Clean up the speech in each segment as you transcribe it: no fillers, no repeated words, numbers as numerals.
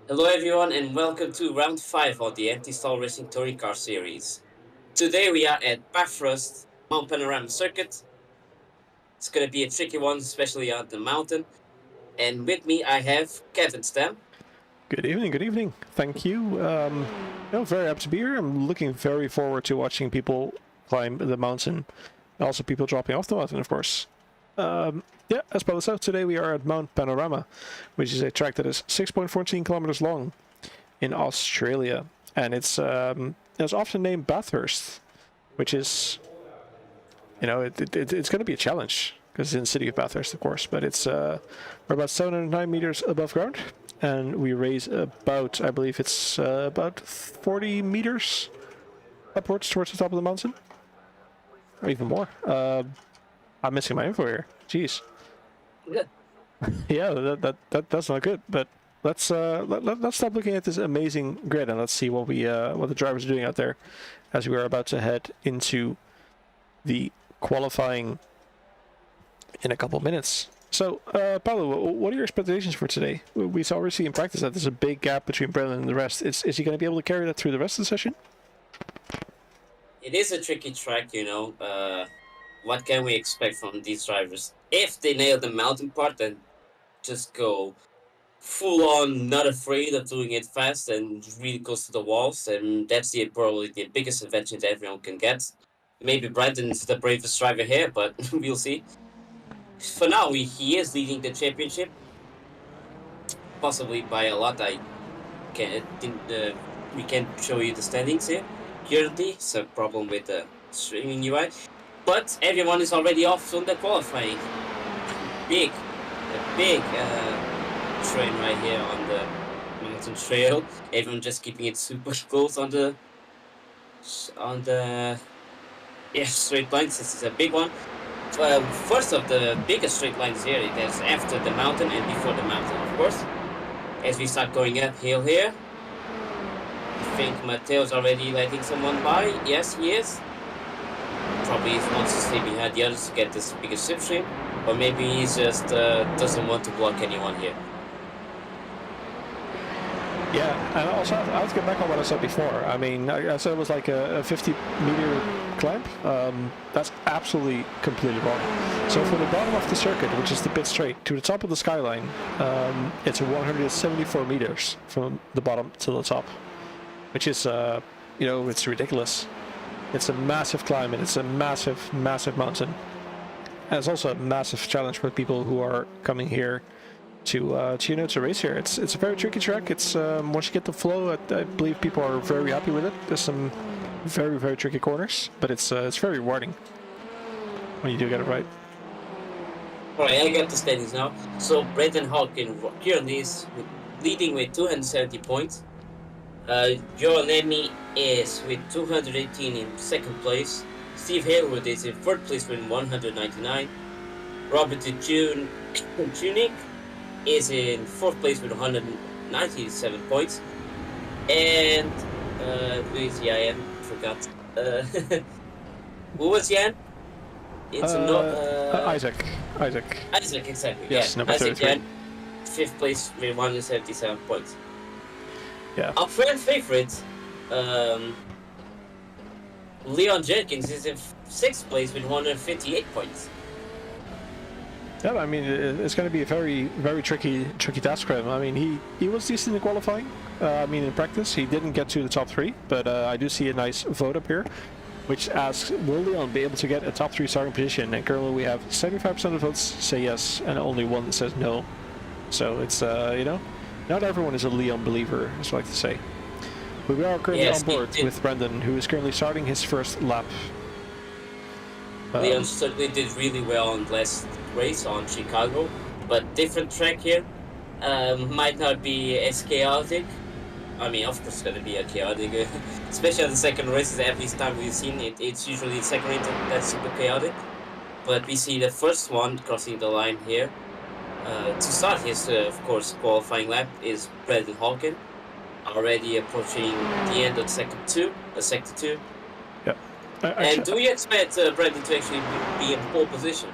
Hello everyone and welcome to round 5 of the Anti-Stall Racing Touring Car Series. Today we are at Bathurst Mount Panorama Circuit. It's gonna be a tricky one, especially on the mountain. And with me I have Kevin Stam. Good evening, good evening. Thank you. Very happy to be here. I'm looking very forward to watching people climb the mountain. Also people dropping off the mountain, of course. As spelled out, today we are at Mount Panorama, which is a track that is 6.14 kilometers long in Australia. And it's often named Bathurst, which is, it's going to be a challenge because it's in the city of Bathurst, of course. But we're about 709 meters above ground. And we raise about, I believe it's about 40 meters upwards towards the top of the mountain. Or even more. I'm missing my info here. Jeez. Good. Yeah, that's not good. But let's stop looking at this amazing grid and let's see what the drivers are doing out there as we are about to head into the qualifying in a couple of minutes. So, Paulo, what are your expectations for today? We saw already in practice that there's a big gap between Brendan and the rest. Is he going to be able to carry that through the rest of the session? It is a tricky track, what can we expect from these drivers? If they nail the mountain part, then just go full on, not afraid of doing it fast and really close to the walls. And that's probably the biggest advantage everyone can get. Maybe Brandon's the bravest driver here, but we'll see. For now, he is leading the championship, possibly by a lot. We can't show you the standings here currently. It's a problem with the streaming UI, but everyone is already off on the qualifying. A big train right here on the mountain trail. Everyone just keeping it super close on the straight lines. This is a big one. First of the biggest straight lines here, it is after the mountain and before the mountain, of course. As we start going uphill here, I think Mateo's already letting someone by. Yes, he is. Probably he wants to stay behind the others to get this biggest slipstream, or maybe he just doesn't want to block anyone here. Yeah, and also I have to get back on what I said before. I mean, I said it was like a 50-meter climb. That's absolutely completely wrong. So from the bottom of the circuit, which is the pit straight, to the top of the skyline, it's 174 meters from the bottom to the top, which is, it's ridiculous. It's a massive climb and it's a massive, massive mountain. And it's also a massive challenge for people who are coming here to race here. It's a very tricky track. It's once you get the flow, I believe people are very happy with it. There's some very, very tricky corners, but it's very rewarding when you do get it right. Alright, I got the standings now. So Brendan Hawkin currently is leading with 270 points. Joel Emmy is with 218 in second place. Steve Haywood is in third place with 199. Robert Junick is in fourth place with 197 points. And Luis Yan, forgot. Who was Yan? It's Isaac. Isaac, exactly. Yes, yeah. number Isaac 33. Yan, fifth place with 177 points. Yeah. Our fan favorite, Leon Jenkins, is in sixth place with 158 points. Yeah, I mean, it's going to be a very, very tricky task for him. I mean, he was decent in qualifying. In practice, he didn't get to the top 3, but I do see a nice vote up here, which asks, will Leon be able to get a top 3 starting position? And currently we have 75% of the votes say yes, and only one that says no. So it's, not everyone is a Leon believer, as I like to say. But we are currently on board with Brendan, who is currently starting his first lap. Leon certainly did really well on last race on Chicago, but different track here. Might not be as chaotic. I mean, of course, it's going to be a chaotic, especially on the second races. Every time we've seen it, it's usually the second race that's super chaotic. But we see the first one crossing the line here. To start his, of course, qualifying lap is Brendan Hawkin, already approaching the end of sector two. Yeah. And do you expect Brendan to actually be in pole position?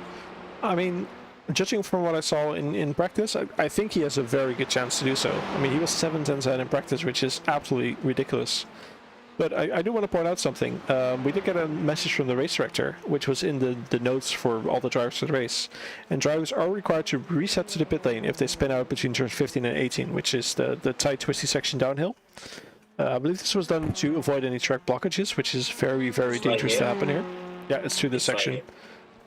I mean, judging from what I saw in practice, I think he has a very good chance to do so. I mean, he was 7/10 in practice, which is absolutely ridiculous. But I do want to point out something. We did get a message from the race director, which was in the notes for all the drivers for the race. And drivers are required to reset to the pit lane if they spin out between turns 15 and 18, which is the tight, twisty section downhill. I believe this was done to avoid any track blockages, which is very, very dangerous to happen here. Yeah, it's through this section.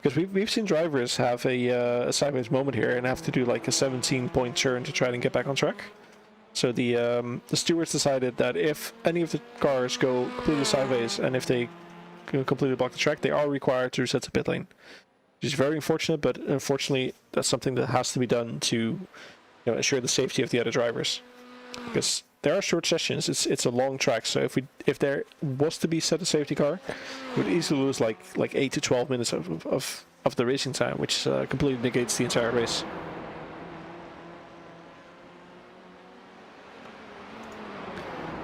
Because we've seen drivers have a sideways moment here and have to do like a 17-point turn to try and get back on track. So the stewards decided that if any of the cars go completely sideways and if they completely block the track, they are required to reset the pit lane. Which is very unfortunate, but unfortunately that's something that has to be done to assure the safety of the other drivers. Because there are short sessions, it's a long track, so if there was to be set a safety car, we would easily lose like 8 to 12 minutes of the racing time, which completely negates the entire race.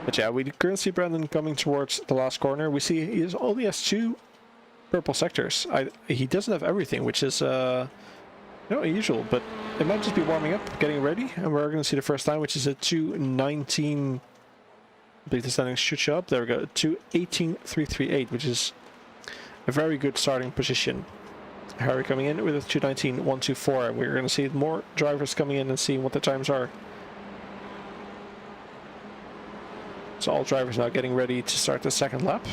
But yeah, we currently see Brandon coming towards the last corner. We see he only has 2 purple sectors. He doesn't have everything, which is unusual, but it might just be warming up, getting ready, and we're going to see the first time, which is a 2:19. I believe the standings should show up. There we go, 2:18.338, which is a very good starting position. Harry coming in with a 2:19.124, and we're going to see more drivers coming in and seeing what the times are. So all drivers now getting ready to start the second lap.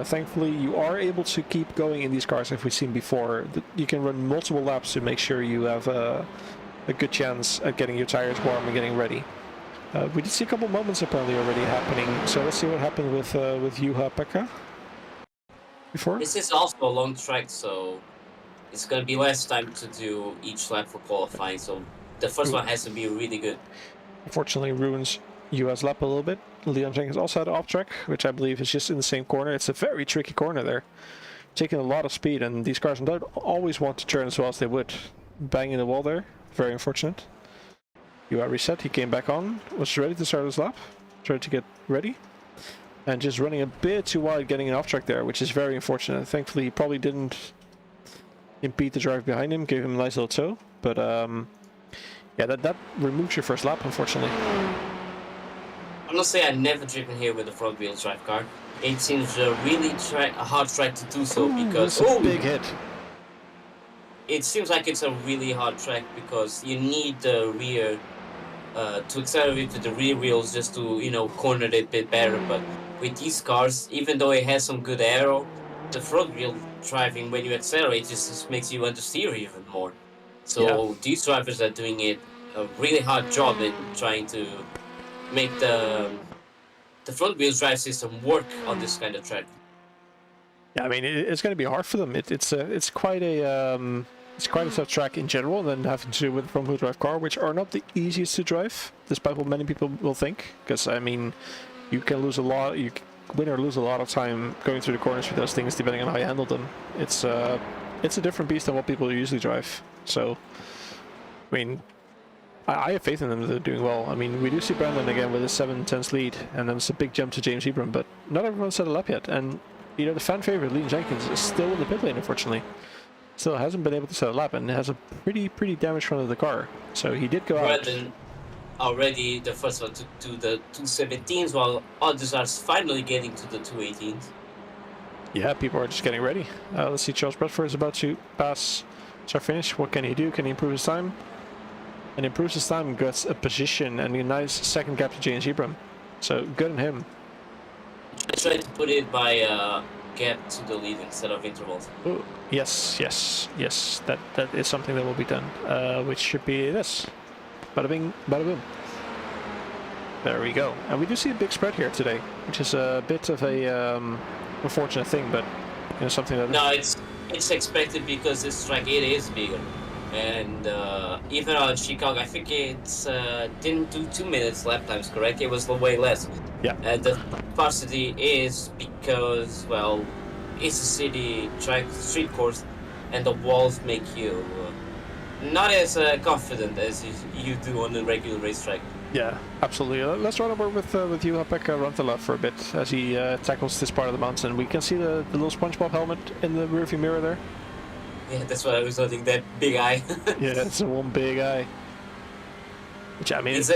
Thankfully, you are able to keep going in these cars, as we've seen before. You can run multiple laps to make sure you have a good chance at getting your tires warm and getting ready. We did see a couple moments apparently already happening, so let's see what happened with Juha-Pekka before. This is also a long track, so it's going to be less time to do each lap for qualifying, so the first one has to be really good. Unfortunately, ruins Juha's lap a little bit. Leon Jenkins also had off track, which I believe is just in the same corner. It's a very tricky corner there. Taking a lot of speed, and these cars don't always want to turn as well as they would. Banging the wall there. Very unfortunate. Juha reset, he came back on, was ready to start his lap. Tried to get ready. And just running a bit too wide, getting an off track there, which is very unfortunate. Thankfully, he probably didn't impede the driver behind him, gave him a nice little toe. But yeah, that removes your first lap, unfortunately. Honestly, I've never driven here with a front-wheel drive car. It seems a hard track to do so because... That's a big hit. It seems like it's a really hard track because you need the rear to accelerate with the rear wheels just to, corner it a bit better. But with these cars, even though it has some good aero, the front-wheel driving, when you accelerate, just makes you understeer even more. So these drivers are doing a really hard job in trying to make the front wheel drive system work on this kind of track. Yeah, I mean it's going to be hard for them. It's quite a tough track in general, and then having to do with the front wheel drive car, which are not the easiest to drive, despite what many people will think. Because I mean, you can lose a lot, you win or lose a lot of time going through the corners with those things, depending on how you handle them. It's a different beast than what people usually drive. So, I mean, I have faith in them that they're doing well. I mean, we do see Brandon again with a 7/10 lead, and then it's a big jump to James Ebram, but not everyone's set a lap yet. And, the fan favorite, Leon Jenkins, is still in the pit lane, unfortunately. Still hasn't been able to set a lap, and has a pretty damaged front of the car. So he did go out. Brandon already the first one to do the 217s, while others are finally getting to the 218s. Yeah, people are just getting ready. Let's see, Charles Bradford is about to pass start finish. What can he do? Can he improve his time? And improves his time, gets a position and a nice second gap to James Ebram. So good on him. I tried to put it by gap to the lead instead of intervals. Ooh, yes. That is something that will be done, which should be this. Bada bing, bada boom. There we go. And we do see a big spread here today, which is a bit of a unfortunate thing, but something that... No, it's expected because this track, it is bigger. And even on Chicago, I think it didn't do 2 minutes lap times, correct? It was way less. Yeah. And the sparsity is because, well, it's a city track, street course, and the walls make you not as confident as you do on a regular racetrack. Yeah, absolutely. Let's run over with Juha-Pekka Rantala for a bit as he tackles this part of the mountain. We can see the little SpongeBob helmet in the rearview mirror there. Yeah, that's what I was noting. That big eye. Yeah, that's one big eye. Which, I mean, He's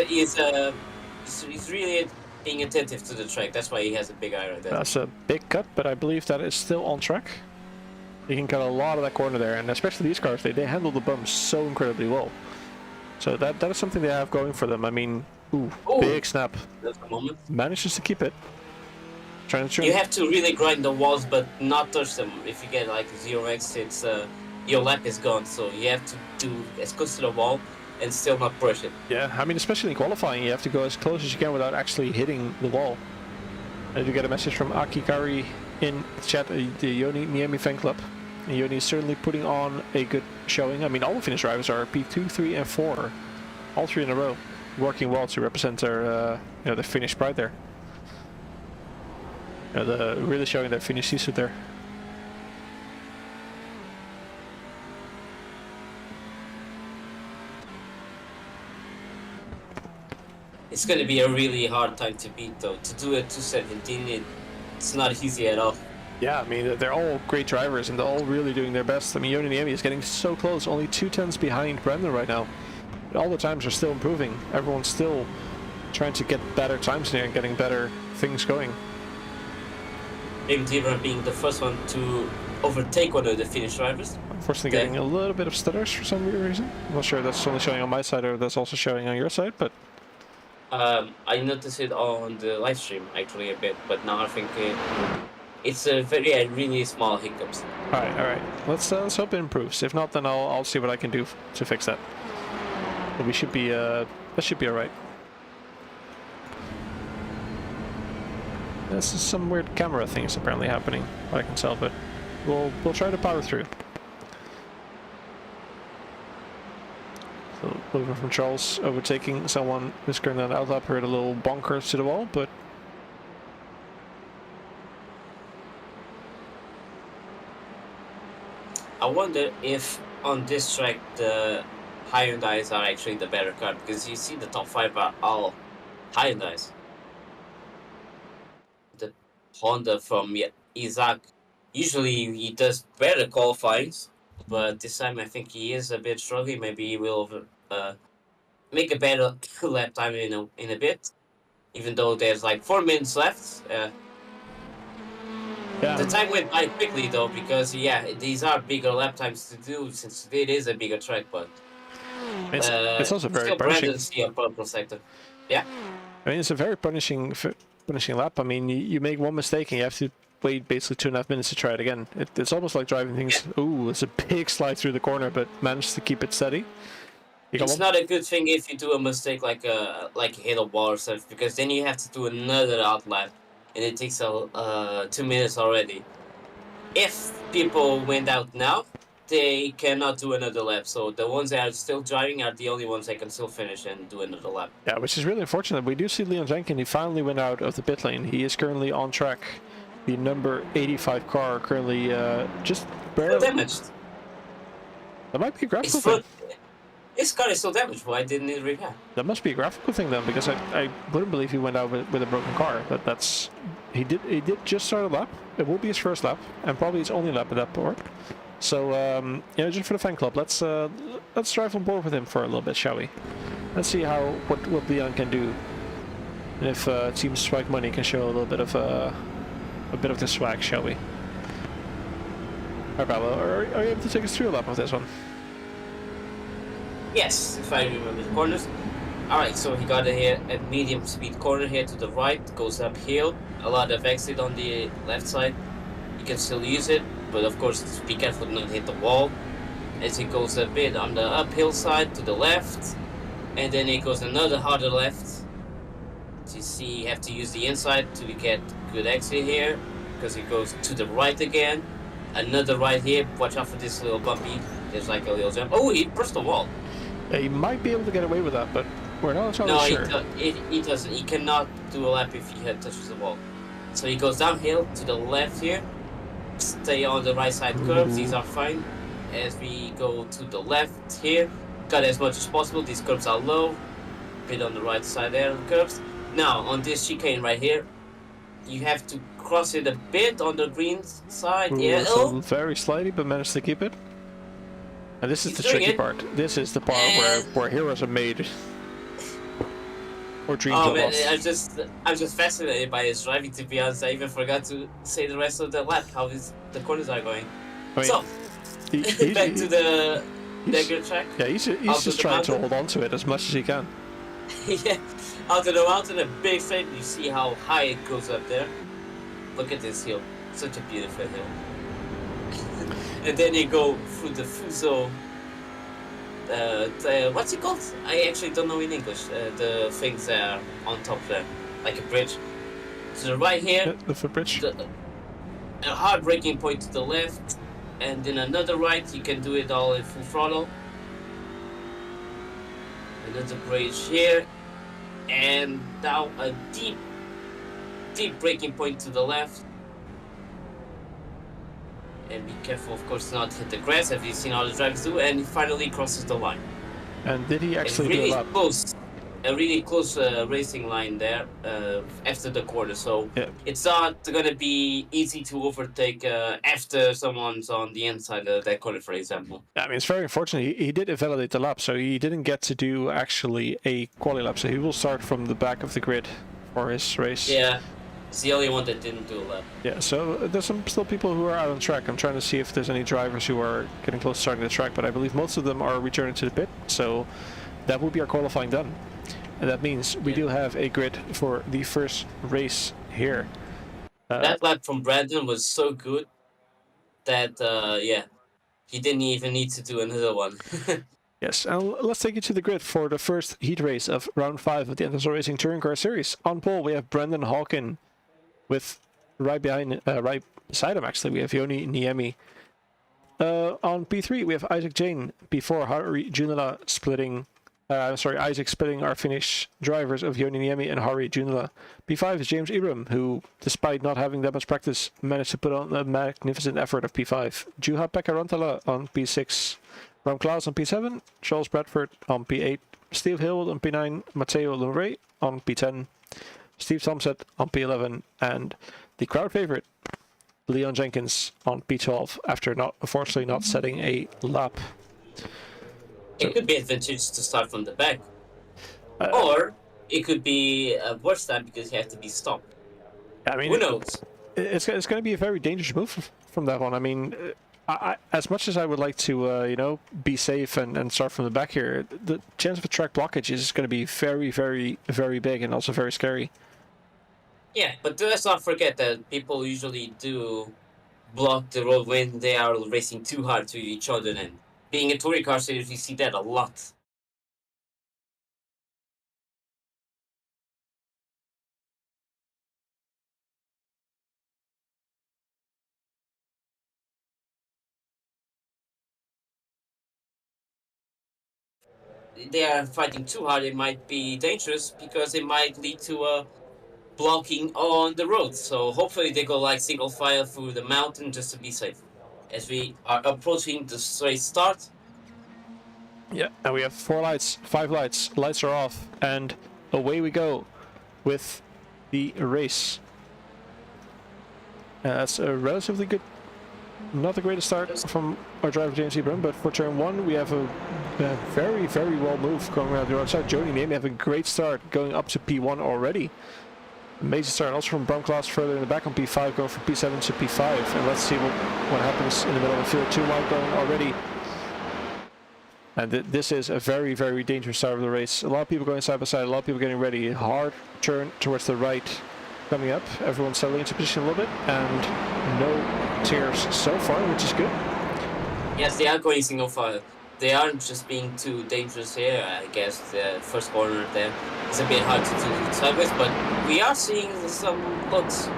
really being attentive to the track. That's why he has a big eye right there. that's a big cut, but I believe that is still on track. You can cut a lot of that corner there, and especially these cars, they handle the bumps so incredibly well. So that is something they have going for them. I mean, ooh, big snap. That's the moment. Manages to keep it. Trying to trim. You have to really grind the walls, but not touch them. If you get like 0x, it's your lap is gone. So you have to do as close to the wall and still not push it. Yeah, I mean, especially in qualifying, you have to go as close as you can without actually hitting the wall. And you get a message from Akikari in chat, the Yoni Miami fan club. And Yoni is certainly putting on a good showing. I mean, all the Finnish drivers are P2, 3, and 4, all 3 in a row, working well to represent their, the Finnish pride there. Really showing their Finnish season there. It's going to be a really hard time to beat, though. To do a 217, it's not easy at all. Yeah, I mean, they're all great drivers, and they're all really doing their best. I mean, Yoni Niemi is getting so close, only 2/10 behind Brandon right now. But all the times are still improving. Everyone's still trying to get better times in here and getting better things going. Diva being the first one to overtake one of the Finnish drivers. Unfortunately, getting a little bit of stutters for some weird reason. I'm not sure if that's only showing on my side or that's also showing on your side, but... I noticed it on the live stream, actually, a bit, but now I think... it's a really small hiccups. All right. Let's hope it improves. If not, then I'll see what I can do to fix that. But we should be that should be all right. This is some weird camera things apparently happening, what I can tell, but we'll try to power through. So moving from Charles, overtaking someone who's currently on the outlap, heard a little bonker to the wall, but. I wonder if on this track the Hyundais are actually the better car, because you see the top 5 are all Hyundais. The Honda from Isaac, usually he does better qualifyings, but this time I think he is a bit struggling. Maybe he will make a better lap time in a bit, even though there's like 4 minutes left. Yeah. The time went by quickly though, because these are bigger lap times to do since it is a bigger track, but it's also very still punishing. Brandon's the purple sector. Yeah. I mean, it's a very punishing lap. I mean, you make one mistake and you have to wait basically 2.5 minutes to try it again. It's almost like driving things. Yeah. Ooh, it's a big slide through the corner, but managed to keep it steady. It's not a good thing if you do a mistake like hit a wall or something, because then you have to do another out lap, and it takes 2 minutes already. If people went out now, they cannot do another lap. So the ones that are still driving are the only ones that can still finish and do another lap. Yeah, which is really unfortunate. We do see Leon Jenkins. He finally went out of the pit lane. He is currently on track. The number 85 car currently just barely still damaged. That might be a graphical thing. This car is still damaged. Why didn't it repair? That must be a graphical thing then, because I wouldn't believe he went out with a broken car. But that's he did just start a lap. It will be his first lap and probably his only lap at that point. So just for the fan club, let's drive on board with him for a little bit, shall we? Let's see what Leon can do, and if Team Swag Money can show a little bit of the swag, shall we? Alright, Pablo, are you able to take us through a lap of this one? Yes, if I remember the corners. Alright, so he got a medium speed corner here to the right, goes uphill, a lot of exit on the left side. You can still use it, but of course be careful not to hit the wall. As he goes a bit on the uphill side to the left, and then it goes another harder left. So you see you have to use the inside to get good exit here, because it goes to the right again. Another right here, watch out for this little bumpy, there's like a little jump. Oh, he pressed the wall. Yeah, he might be able to get away with that, but we're not entirely sure. No, he doesn't. He cannot do a lap if he touches the wall. So he goes downhill to the left here. Stay on the right side curves. These are fine. As we go to the left here, cut as much as possible. These curves are low. Bit on the right side there of the curves. Now on this chicane right here, you have to cross it a bit on the green side. Ooh, yeah. So very slightly, but managed to keep it. And this is He's the doing tricky it. part. This is the part where heroes are made or dreams Oh are man, lost. I'm just fascinated by his driving. To be honest, I even forgot to say the rest of the lap, how the corners are going. I mean, So back to the he's dagger track, yeah, he's out of just the trying to mountain. hold on to it as much as he can. Yeah, out of the mountain, a big straight. You see how high it goes up there. Look at this hill, such a beautiful hill. And then you go through the Fuso. What's it called? I actually don't know in English. The things that are on top there, like a bridge. To the right here, Yeah, the footbridge. a hard braking point to the left, and then another right. You can do it all in full throttle. Another bridge here, and now a deep braking point to the left. And be careful, of course, not hit the grass, as you've seen all the drivers do. And he finally crosses the line. And did he And actually do a really lap? close, a really close racing line there after the quarter. So Yeah. it's not going to be easy to overtake after someone's on the inside of that corner, for example. I mean, it's very unfortunate. He did invalidate the lap, so he didn't get to do actually a quali lap. So he will start from the back of the grid for his race. Yeah, it's the only one that didn't do a lap. Yeah, so there's still people who are out on track. I'm trying to see if there's any drivers who are getting close to starting the track, but I believe most of them are returning to the pit. So that will be our qualifying done. And that means we do have a grid for the first race here. That lap from Brandon was so good that, he didn't even need to do another one. Yes, and let's take you to the grid for the first heat race of round 5 of the NSL Racing Touring Car Series. On pole, we have Brendan Hawkin, with right beside him actually, we have Joni Niemi. On P3, we have Isaac Jane. P4, Harry Junila splitting. Isaac splitting our Finnish drivers of Joni Niemi and Harry Junila. P5 is James Ibram, who, despite not having that much practice, managed to put on a magnificent effort of P5. Juha-Pekka Rantala on P6. Ram Klaus on P7. Charles Bradford on P8. Steve Hill on P9. Matteo Lumray on P10. Steve Tomset on P11. And the crowd favorite, Leon Jenkins on P12, after unfortunately not setting a lap. It could be advantageous to start from the back. Or it could be a worse time because you have to be stopped. I mean, who knows? It's going to be a very dangerous move from that one. I mean, as much as I would like to, be safe and start from the back here, the chance of a track blockage is going to be very, very, very big and also very scary. Yeah, but let's not forget that people usually do block the road when they are racing too hard to each other. And being a touring car series, you see that a lot. They are fighting too hard, it might be dangerous because it might lead to blocking on the road. So hopefully they go like single file through the mountain just to be safe. As we are approaching the straight start. Yeah, and we have 4 lights, 5 lights, lights are off, and away we go with the race. That's a relatively good, not the greatest start from our driver James Ibram, but for turn 1 we have a very, very well move going around the outside. Joni Niemi have a great start going up to P1 already. Amazing start, also from Bram Klaas further in the back on P5, going from P7 to P5, and let's see what happens in the middle of the field. 2 wide going already. And this is a very, very dangerous start of the race. A lot of people going side by side, a lot of people getting ready. Hard turn towards the right coming up. Everyone's settling into position a little bit, and no tears so far, which is good. Yes, they are going single file. They aren't just being too dangerous here. I guess the first corner there is a bit hard to do sideways, but we are seeing some looks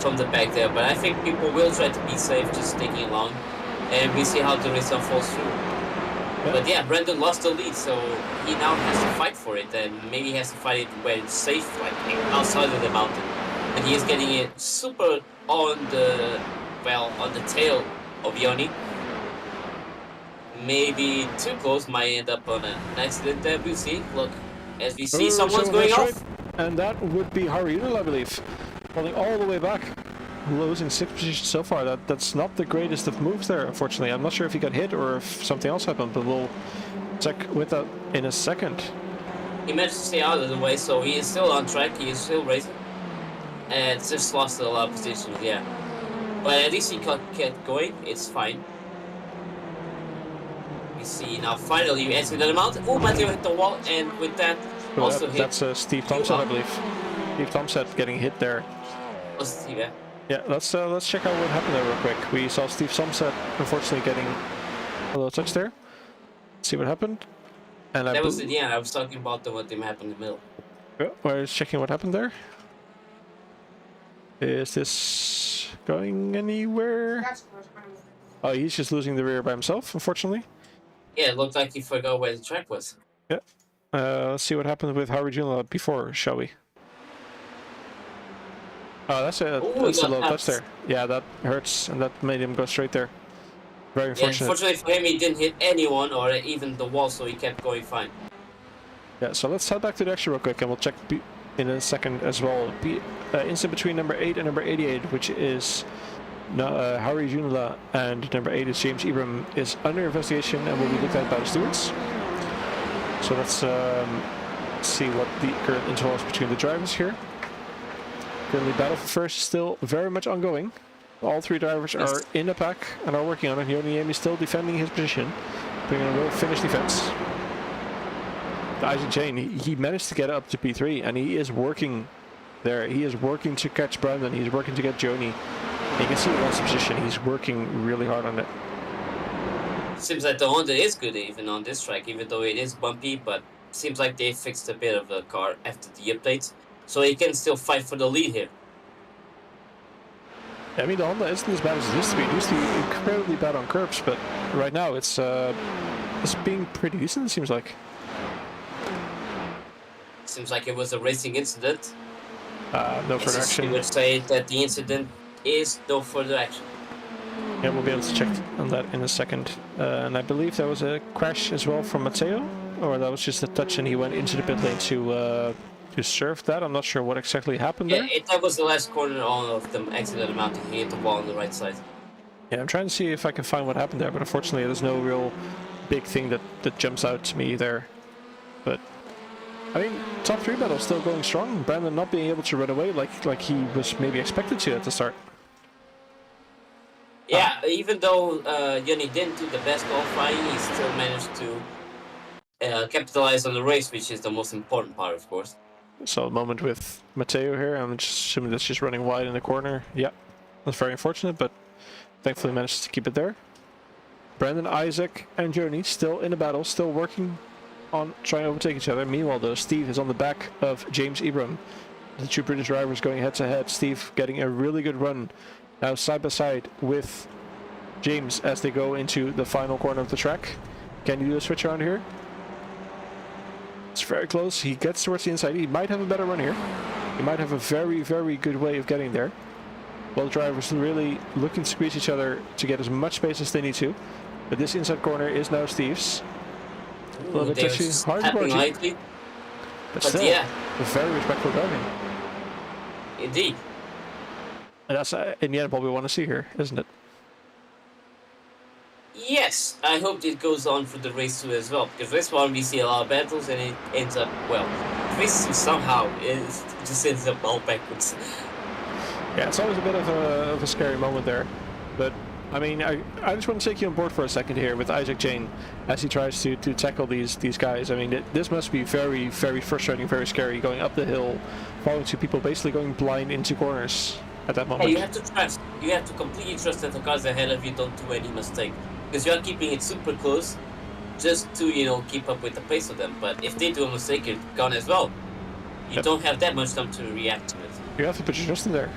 from the back there. But I think people will try to be safe, just taking along, and we see how the race unfolds through. Yeah. But yeah, Brandon lost the lead, so he now has to fight for it, and maybe he has to fight it where it's safe, like outside of the mountain. And he is getting it super on the tail of Yoni. Maybe too close, might end up on an accident there. We'll see. Look, as we see, someone's going off. Right. And that would be Harry Unil, I believe. Falling all the way back. losing 6 positions so far. That's not the greatest of moves there, unfortunately. I'm not sure if he got hit or if something else happened, but we'll check with that in a second. He managed to stay out of the way, so he is still on track. He is still racing, and just lost a lot of positions. Yeah, but at least he kept going. It's fine. We see now finally you enter the amount. Oh, Matteo hit the wall, and with that also hit. That's Steve Thompson, I believe. Steve Thompson getting hit there. Oh, Steve, yeah. Yeah, let's check out what happened there real quick. We saw Steve Thompson unfortunately getting a little touch there. Let's see what happened. And that was at the end. I was talking about what happened in the middle. Yeah, I was checking what happened there. Is this going anywhere? Oh, he's just losing the rear by himself, unfortunately. Yeah, it looked like he forgot where the track was. Yeah. Let's see what happened with Harry Junior before, shall we? Oh, that's a low touch there. Yeah, that hurts, and that made him go straight there. Very unfortunate. Yeah, unfortunately for him, he didn't hit anyone or even the wall, so he kept going fine. Yeah, so let's head back to the extra real quick, and we'll check in a second as well. Incident between number 8 and number 88, which is Harry Junula, and number 8 is James Ibram, is under investigation and will be looked at by the stewards. So let's see what the current interval is between the drivers here. Currently, battle for first is still very much ongoing. All 3 drivers are in the pack and are working on it. Yoni is still defending his position, bringing a real finish defense. Isaac Jane, he managed to get up to P3, and he is working there. He is working to catch Brandon. He's working to get Joni. You can see he wants the position. He's working really hard on it. Seems like the Honda is good even on this track, even though it is bumpy, but seems like they fixed a bit of the car after the updates, so he can still fight for the lead here. I mean, the Honda isn't as bad as it used to be. It used to be incredibly bad on curbs, but right now it's being pretty decent, it seems like. Seems like it was a racing incident. No further action. We would say that the incident is no further action. Yeah, we'll be able to check on that in a second. And I believe there was a crash as well from Matteo, or that was just a touch and he went into the pit lane to serve that. I'm not sure what exactly happened there. Yeah, that was the last corner on of the accident amount. He hit the wall on the right side. Yeah, I'm trying to see if I can find what happened there, but unfortunately there's no real big thing that jumps out to me there. But I mean, top 3 battle still going strong. Brandon not being able to run away like he was maybe expected to at the start. Yeah, even though Yoni didn't do the best qualifying, he still managed to capitalize on the race, which is the most important part, of course. So a moment with Matteo here. I'm just assuming that's just running wide in the corner. Yeah, that's very unfortunate, but thankfully managed to keep it there. Brandon, Isaac, and Joni still in the battle, still working on trying to overtake each other. Meanwhile, though, Steve is on the back of James Ibram. The 2 British drivers going head to head. Steve getting a really good run now side by side with James as they go into the final corner of the track. Can you do a switch around here? It's very close. He gets towards the inside. He might have a better run here. He might have a very, very good way of getting there. Both drivers really looking to squeeze each other to get as much space as they need to. But this inside corner is now Steve's. A little bit touchy, hard to lightly, but still, yeah, very respectful driving. Indeed. And that's in the end what we want to see here, isn't it? Yes, I hope it goes on for the race 2 as well, because race 1 we see a lot of battles and it ends up, well, race 2 somehow just ends up all backwards. Yeah, it's always a bit of a scary moment there, but I mean, I just want to take you on board for a second here with Isaac Jane as he tries to tackle these guys. I mean, this must be very, very frustrating, very scary, going up the hill, following 2 people, basically going blind into corners at that moment. Hey, you have to trust. You have to completely trust that the cars ahead of you don't do any mistake, because you are keeping it super close, just to keep up with the pace of them. But if they do a mistake, you're gone as well. You don't have that much time to react to it. You have to put your trust in there.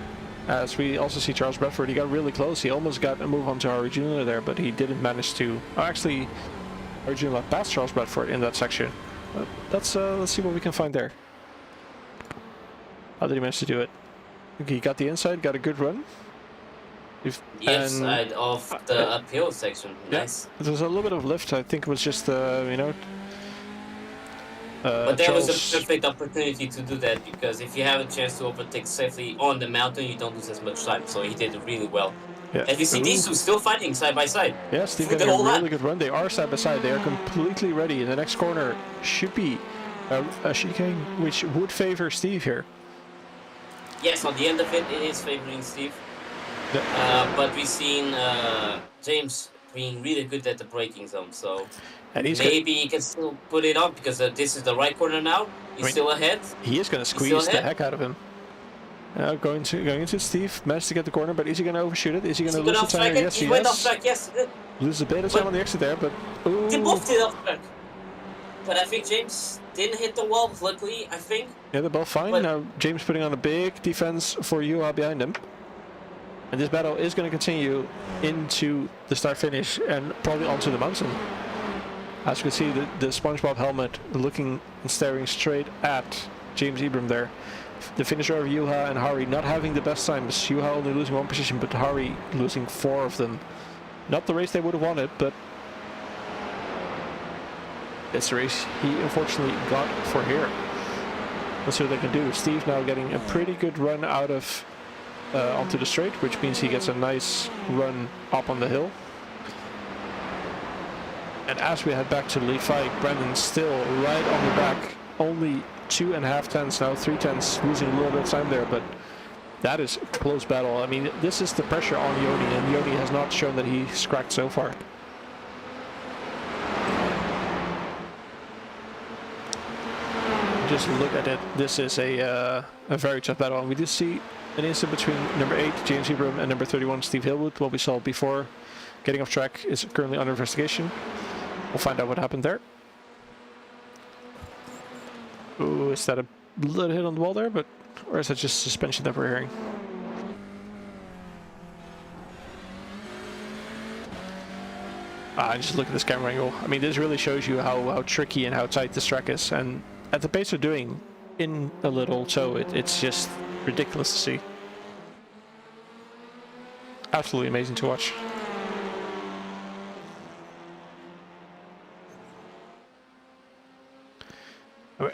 As we also see Charles Bradford, he got really close. He almost got a move onto Harry Junior there, but he didn't manage to. Actually, Harry Junior passed Charles Bradford in that section. But let's see what we can find there. How did he manage to do it? He got the inside, got a good run. Yes, side of the uphill section. Nice. Yeah, there was a little bit of lift. I think it was just But that was a Charles, perfect opportunity to do that, because if you have a chance to overtake safely on the mountain, you don't lose as much time. So he did it really well. yeah. And we see these Ooh. two still fighting side by side Yeah, Steve for the getting a whole lap. really good run. They are side by side. They are completely ready. The next corner should be a chicane, which would favor Steve here. Yes, on the end of it, it is favoring Steve. Yeah. But we've seen James being really good at the braking zone, so And maybe he can still put it on, because this is the right corner now. He's still ahead. he is going to He's still squeeze the ahead. heck out of him. Going into Steve, managed to get the corner, but is he going to overshoot it? Is he going to He lose got the off time? track. Yes, He he went off has. track. Yes, he did. Loses a bit of time on the exit there, but They ooh. both did off track. But I think James didn't hit the wall, luckily, I think. Yeah, they're both fine. But now James putting on a big defense for Juha behind him. And this battle is going to continue into the start-finish and probably onto the mountain. As you can see, the SpongeBob helmet looking and staring straight at James Ibram there. The finisher of Juha and Hari not having the best times. Juha only losing one position, but Hari losing 4 of them. Not the race they would have wanted, but it's the race he unfortunately got for here. Let's see what they can do. Steve now getting a pretty good run out of onto the straight, which means he gets a nice run up on the hill. And as we head back to the lead fight, Brendan still right on the back. Only 2.5 tenths now, 3 tenths, losing a little bit of time there, but that is a close battle. I mean, this is the pressure on Joni, and Joni has not shown that he's cracked so far. Just look at it. This is a very tough battle, and we do see an instant between number 8, James Ibram, and number 31, Steve Hillwood. What we saw before getting off track is currently under investigation. We'll find out what happened there. Ooh, is that a little hit on the wall there? But or is that just suspension that we're hearing? Just look at this camera angle. I mean, this really shows you how tricky and how tight this track is. And at the pace they're doing, in a little toe, it's just ridiculous to see. Absolutely amazing to watch.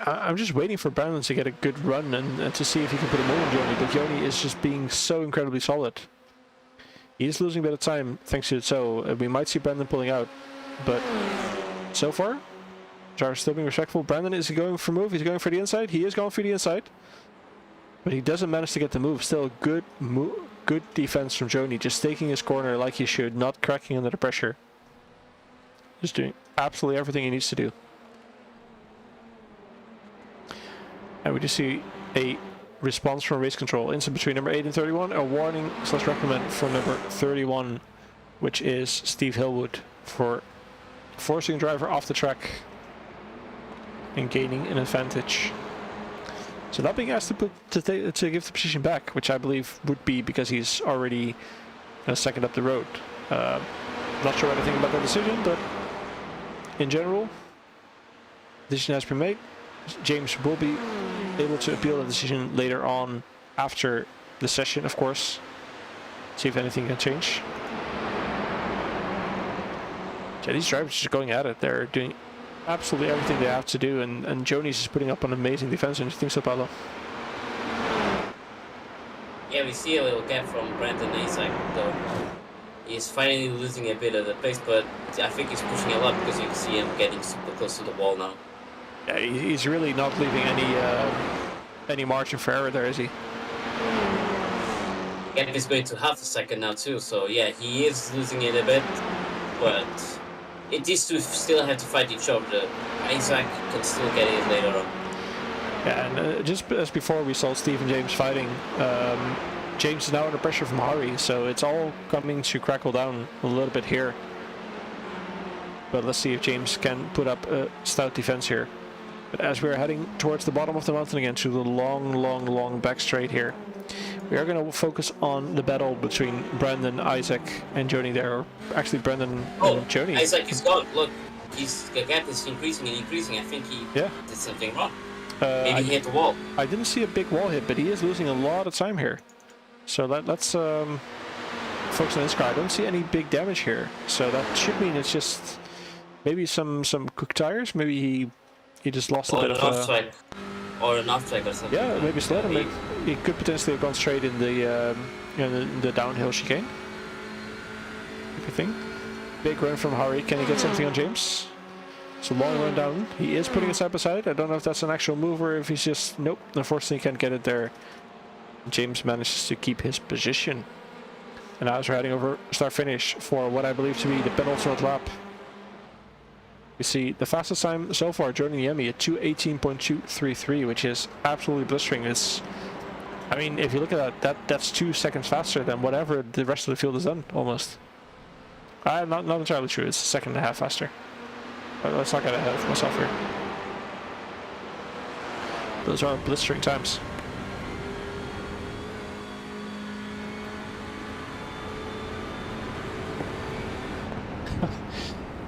I'm just waiting for Brandon to get a good run and to see if he can put a move on Joni, but Joni is just being so incredibly solid. He is losing a bit of time thanks to the toe. We might see Brandon pulling out, but so far, Jar's still being respectful. Brandon, is he going for move? He's going for the inside? He is going for the inside, but he doesn't manage to get the move. Still good defense from Joni, just taking his corner like he should, not cracking under the pressure. Just doing absolutely everything he needs to do. And we just see a response from race control. Instant between number 8 and 31. A warning / reprimand from number 31, which is Steve Hillwood, for forcing the driver off the track and gaining an advantage. So not being asked to give the position back, which I believe would be because he's already second up the road. Not sure what I think about that decision, but in general, decision has been made. James will be able to appeal the decision later on after the session, of course. See if anything can change. Yeah, these drivers are just going at it. They're doing absolutely everything they have to do, and Joni's is putting up an amazing defense. And you think so, Paolo? yeah, we see a little gap from Brandon Isaac, though. He's finally losing a bit of the pace, but I think he's pushing a lot because you can see him getting super close to the wall now. Yeah, he's really not leaving any margin for error there, is he? Gap is going to half a second now too, so yeah, he is losing it a bit, but these two still have to fight each other. Isaac can still get it later on. Yeah, and just as before we saw Steve and James fighting, James is now under pressure from Hari, so it's all coming to crackle down a little bit here. But let's see if James can put up a stout defense here. But as we're heading towards the bottom of the mountain again, to the long back straight here, we are going to focus on the battle between Brandon, Isaac, and Joni there. Or actually, Brandon and Joni. Isaac is gone. Look, the gap is increasing and increasing. I think he did something wrong. Maybe he hit the wall. I didn't see a big wall hit, but he is losing a lot of time here. So let's focus on this car. I don't see any big damage here. So that should mean it's just maybe some cooked tires. Maybe he He just lost a Or bit an of off track. Or an off track or something. Yeah, maybe slid him. He could potentially have gone straight in the downhill chicane. If you think. Big run from Hari. Can he get something on James? It's a long run down. He is putting it side by side. I don't know if that's an actual move or if he's just... Nope, unfortunately can't get it there. James manages to keep his position. And now we're heading over start finish for what I believe to be the penultimate lap. You see the fastest time so far joining the Emmy at 2:18.233, which is absolutely blistering. It's, I mean, if you look at that's 2 seconds faster than whatever the rest of the field has done, almost. Not entirely true. It's a second and a half faster. But let's not get ahead of myself here. Those are blistering times.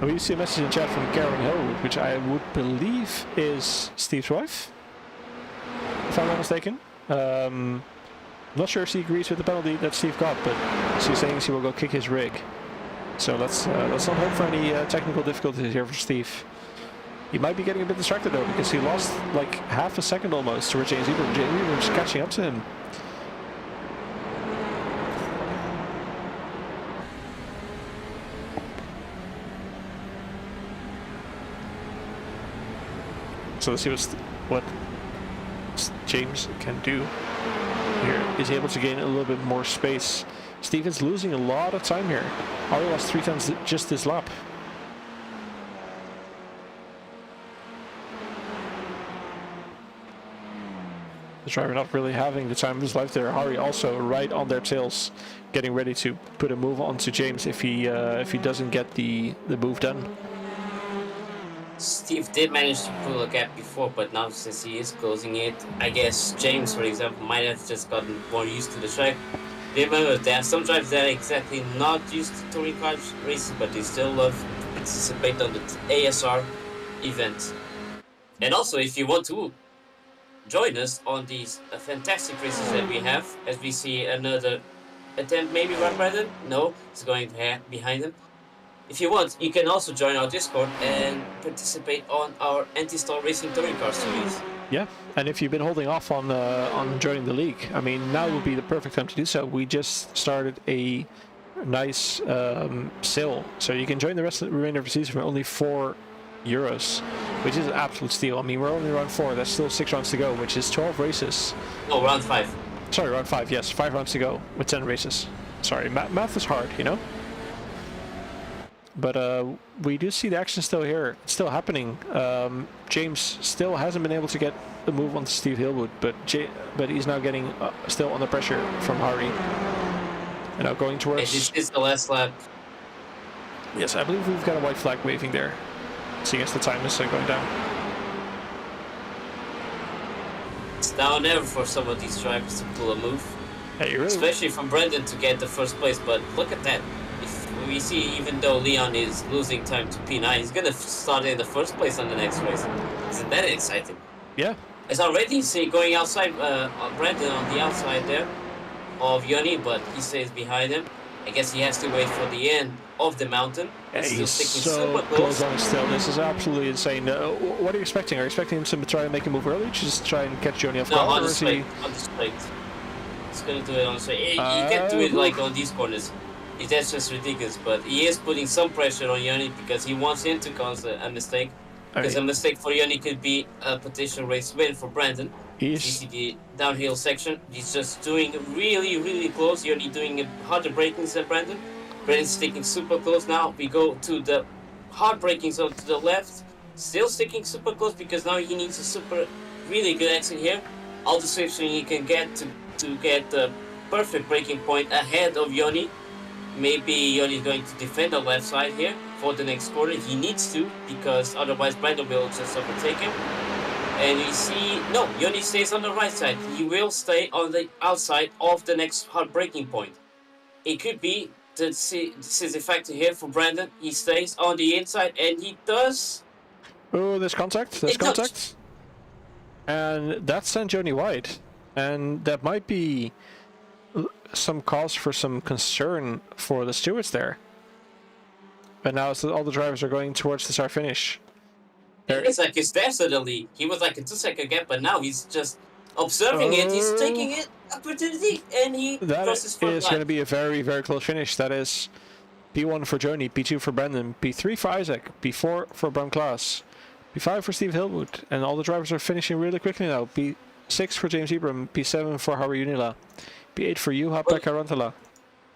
We see a message in chat from Karen Hill, which I would believe is Steve's wife, if I'm not mistaken. Not sure if she agrees with the penalty that Steve got, but she's saying she will go kick his rig. So let's not hope for any technical difficulties here for Steve. He might be getting a bit distracted though, because he lost like half a second almost to James Ebert. James Ebert's catching up to him. So let's see what James can do here. He's able to gain a little bit more space. Steven's losing a lot of time here. Already lost 3 times just this lap. The driver not really having the time of his life there. Hari also right on their tails, getting ready to put a move onto James if he doesn't get the move done. Steve did manage to pull a gap before, but now since he is closing it, I guess James, for example, might have just gotten more used to the track. Remember, there are some drivers that are exactly not used to touring car races, but they still love to participate on the ASR event. And also, if you want to join us on these fantastic races that we have, as we see another attempt, maybe right, Brandon? No, he's going behind him. If you want, you can also join our Discord and participate on our anti-stall racing touring car series. Yeah, and if you've been holding off on joining the league, I mean, now would be the perfect time to do so. We just started a nice sale, so you can join the remainder of the season for only €4, which is an absolute steal. I mean, we're only round 4. That's still 6 rounds to go, which is 12 races. Oh, round 5. Sorry, round 5. Yes, 5 rounds to go with 10 races. Sorry, math is hard, you know. But we do see the action still here. It's still happening. James still hasn't been able to get the move onto Steve Hillwood, but he's now getting still under pressure from Hari. And now going towards... Hey, this is the last lap. Yes, I believe we've got a white flag waving there. Seeing as the time is going down. It's now or never for some of these drivers to pull a move. Hey, really... Especially from Brendan to get the first place, but look at that. We see, even though Leon is losing time to P9, he's gonna start in the first place on the next race. Isn't that exciting? Yeah. As already see going outside, Brendan on the outside there of Yoni, but he stays behind him. I guess he has to wait for the end of the mountain. Yeah, he's so close on still. This is absolutely insane. What are you expecting? Are you expecting him to try and make a move early? Just try and catch Yoni off guard? No, on the straight. On the straight. He's gonna do it on the straight. You can't do it like on these corners. That's just ridiculous, but he is putting some pressure on Yoni because he wants him to cause a mistake. Because a mistake for Yoni could be a potential race win for Brandon. You see the downhill section. He's just doing really, really close. Yoni doing harder brakings than Brandon. Brandon's sticking super close now. We go to the hard braking zone to the left. Still sticking super close because now he needs a really good exit here. All the switching he can get to get the perfect braking point ahead of Yoni. Maybe Yoni's going to defend the left side here for the next corner. He needs to, because otherwise Brandon will just overtake him. And we see, no, Yoni stays on the right side. He will stay on the outside of the next hard braking point. It could be the decisive factor here for Brandon. He stays on the inside, and he does. Oh, there's contact. There's contact. And that sent Yoni wide. And that might be some cause for some concern for the stewards there. But now all the drivers are going towards the start finish. And it's like he's there suddenly. He was like a 2 second gap, but now he's just observing it. He's taking it opportunity, and he That crosses front is going line. to be a very, very close finish. That is P1 for Joni, P2 for Brendan, P3 for Isaac, P4 for Bram Klaas, P5 for Steve Hillwood, and all the drivers are finishing really quickly now. P6 for James Ibram, P7 for Harry Unila, P8 for Juha Pekka Rantala,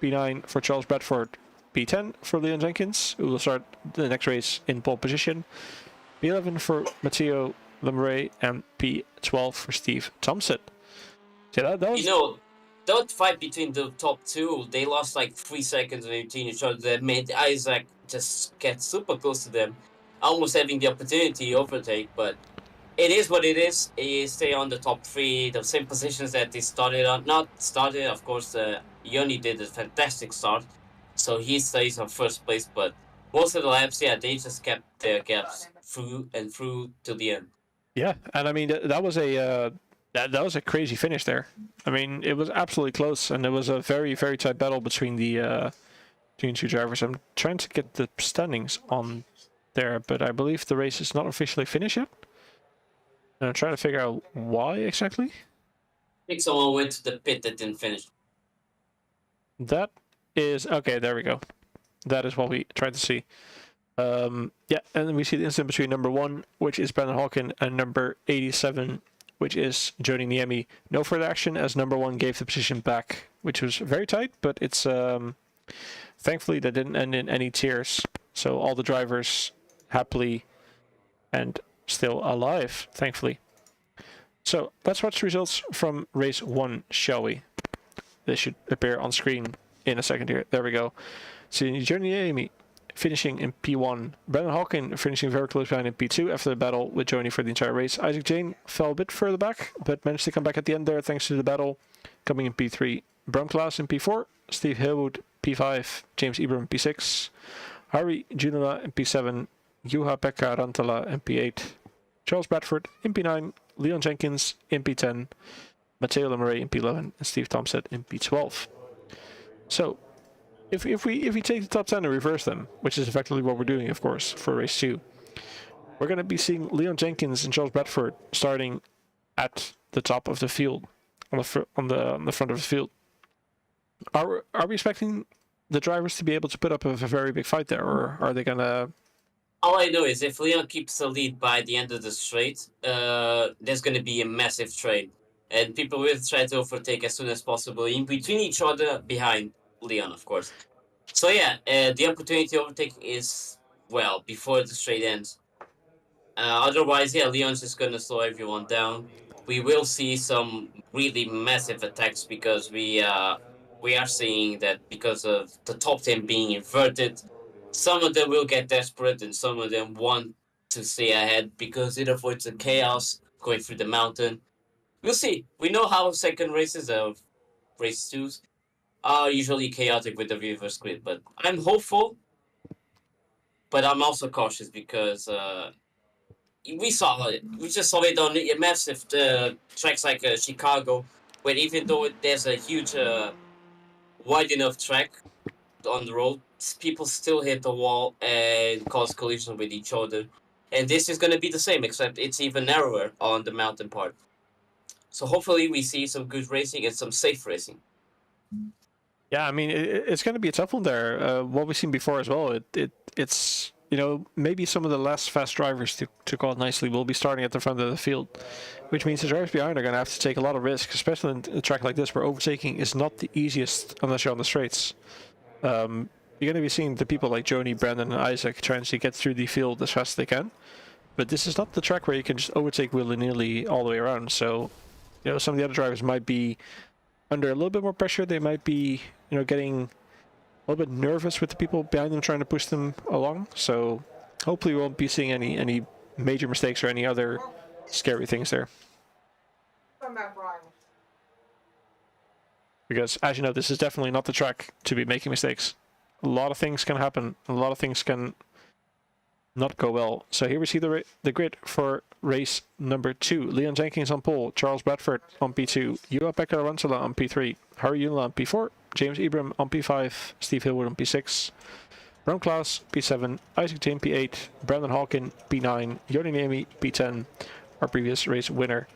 P9 for Charles Bradford, P10 for Leon Jenkins, who will start the next race in pole position, P11 for Matteo Lemray, and P12 for Steve Thompson. So that was... You know, that fight between the top two, they lost like 3 seconds between each other. That made Isaac just get super close to them, almost having the opportunity to overtake. But it is what it is. He stay on the top three, the same positions that he started on. Not started, of course. Yoni did a fantastic start, so he stays on first place. But most of the laps, yeah, they just kept their gaps through and through to the end. Yeah, and I mean that was a that was a crazy finish there. I mean, it was absolutely close, and it was a very, very tight battle between the between two drivers. I'm trying to get the standings on there, but I believe the race is not officially finished yet. And I'm trying to figure out why exactly. I think someone went to the pit that didn't finish. That is okay. There we go. That is what we tried to see. Yeah, and then we see the incident between number 1, which is Brandon Hawkin, and number 87, which is Joni Niemi. No further action as number 1 gave the position back, which was very tight, but it's thankfully that didn't end in any tears. So all the drivers happily and still alive, thankfully. So let's watch the results from race 1, shall we? This should appear on screen in a second here. There we go. So Joni Niemi finishing in P1. Brandon Hawkin finishing very close behind in P2 after the battle with Joni for the entire race. Isaac Jane fell a bit further back, but managed to come back at the end there thanks to the battle, coming in P3. Bram Klaas in P4, Steve Hillwood P5, James Ibram P6, Harry Junila in P7, Juha Pekka Rantala in P8, Charles Bradford in P9, Leon Jenkins in P10, Matteo Lemray in P11, and Steve Thompson in P12. So, if we take the top 10 and reverse them, which is effectively what we're doing, of course, for race 2, we're going to be seeing Leon Jenkins and Charles Bradford starting at the top of the field, on the front of the field. Are we expecting the drivers to be able to put up a very big fight there, or are they going to... All I know is if Leon keeps the lead by the end of the straight, there's going to be a massive trade. And people will try to overtake as soon as possible in between each other behind Leon, of course. So yeah, the opportunity to overtake is, well, before the straight ends. Otherwise, yeah, Leon's just going to slow everyone down. We will see some really massive attacks because we are seeing that because of the top 10 being inverted, some of them will get desperate and some of them want to stay ahead because it avoids the chaos going through the mountain. We'll see. We know how second races of race 2s are usually chaotic with the reverse grid, but I'm hopeful, but I'm also cautious because we just saw it on massive tracks like Chicago, where even though there's a huge wide enough track on the road, people still hit the wall and cause collision with each other. And this is going to be the same, except it's even narrower on the mountain part. So hopefully we see some good racing and some safe racing. Yeah, I mean, it's going to be a tough one there. What we've seen before as well, it's, you know, maybe some of the less fast drivers, to call it nicely, will be starting at the front of the field, which means the drivers behind are going to have to take a lot of risk, especially in a track like this where overtaking is not the easiest unless you're on the straights. You're going to be seeing the people like Joni, Brandon, and Isaac trying to get through the field as fast as they can. But this is not the track where you can just overtake willy-nilly all the way around. So, you know, some of the other drivers might be under a little bit more pressure. They might be, you know, getting a little bit nervous with the people behind them trying to push them along. So hopefully we won't be seeing any major mistakes or any other scary things there. Because, as you know, this is definitely not the track to be making mistakes. A lot of things can happen. A lot of things can not go well. So here we see the grid for race number 2. Leon Jenkins on pole, Charles Bradford on P2, Juha Pekka Rantala on P3, Harry Junila on P4, James Ibram on P5, Steve Hillwood on P6, Ron Klaus, P7, Isaac Jane, P8, Brandon Hawkin, P9, Yoni Niemi, P10, our previous race winner,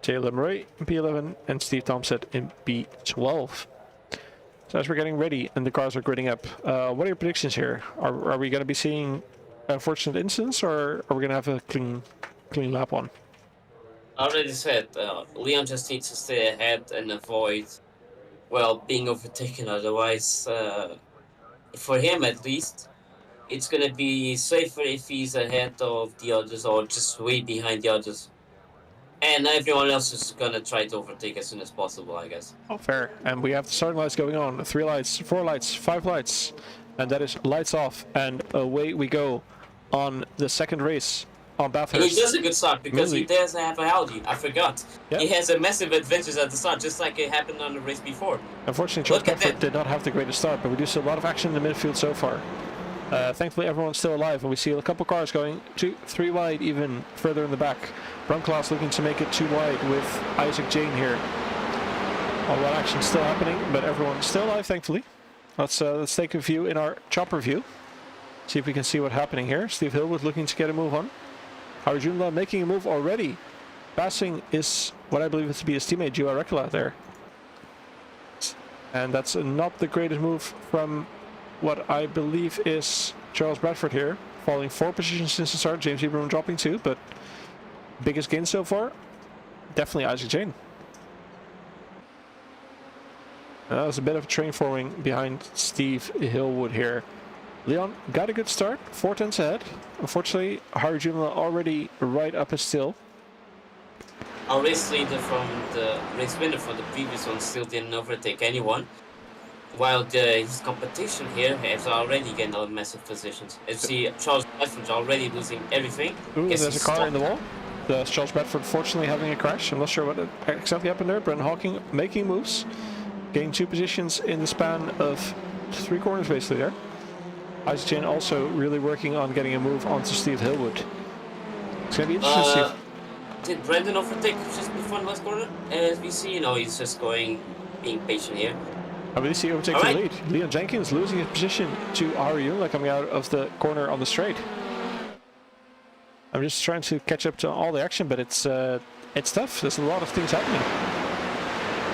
Taylor Murray in P11, and Steve Thompson in P12. So as we're getting ready and the cars are gridding up, what are your predictions here? Are we going to be seeing unfortunate incidents, or are we going to have a clean lap one? I already said, Leon just needs to stay ahead and avoid, well, being overtaken. Otherwise, for him at least, it's going to be safer if he's ahead of the others or just way behind the others. And everyone else is going to try to overtake as soon as possible, I guess. Oh, fair. And we have the starting lights going on. 3 lights, 4 lights, 5 lights. And that is lights off. And away we go on the second race on Bathurst. And he does a good start because he does have a Audi. I forgot. Yep. He has a massive advantage at the start, just like it happened on the race before. Unfortunately, Charles Bedford did not have the greatest start, but we do see a lot of action in the midfield so far. Thankfully, everyone's still alive, and we see a couple cars going 2, 3 wide, even further in the back. Brunklas looking to make it 2 wide with Isaac Jane here. All that action still happening, but everyone's still alive, thankfully. Let's take a view in our chopper view. See if we can see what's happening here. Steve Hillwood looking to get a move on. Harry Junla making a move already. Passing is what I believe is to be his teammate, Joa Rekala there. And that's not the greatest move from what I believe is Charles Bradford here. Falling 4 positions since the start. James Ebram dropping 2, but biggest gain so far? Definitely Isaac Jane. And that was a bit of a train forming behind Steve Hillwood here. Leon got a good start, 4 tenths ahead. Unfortunately, Harry Jumla already right up his hill. Our race leader from the race winner for the previous one still didn't overtake anyone, while his competition here has already gained a massive positions. You see, Charles Bradford's already losing everything. Ooh, there's a car in the wall. There's Charles Bradford fortunately having a crash. I'm not sure what exactly happened there. Brendan Hawking making moves, gaining 2 positions in the span of 3 corners basically there. Isaac Jane also really working on getting a move onto Steve Hillwood. It's going to be interesting to see. Did Brendan overtake just before the last corner? As we see, he's just being patient here. I really see overtake the lead. Leon Jenkins losing his position to Ari Yula coming out of the corner on the straight. I'm just trying to catch up to all the action, but it's tough. There's a lot of things happening.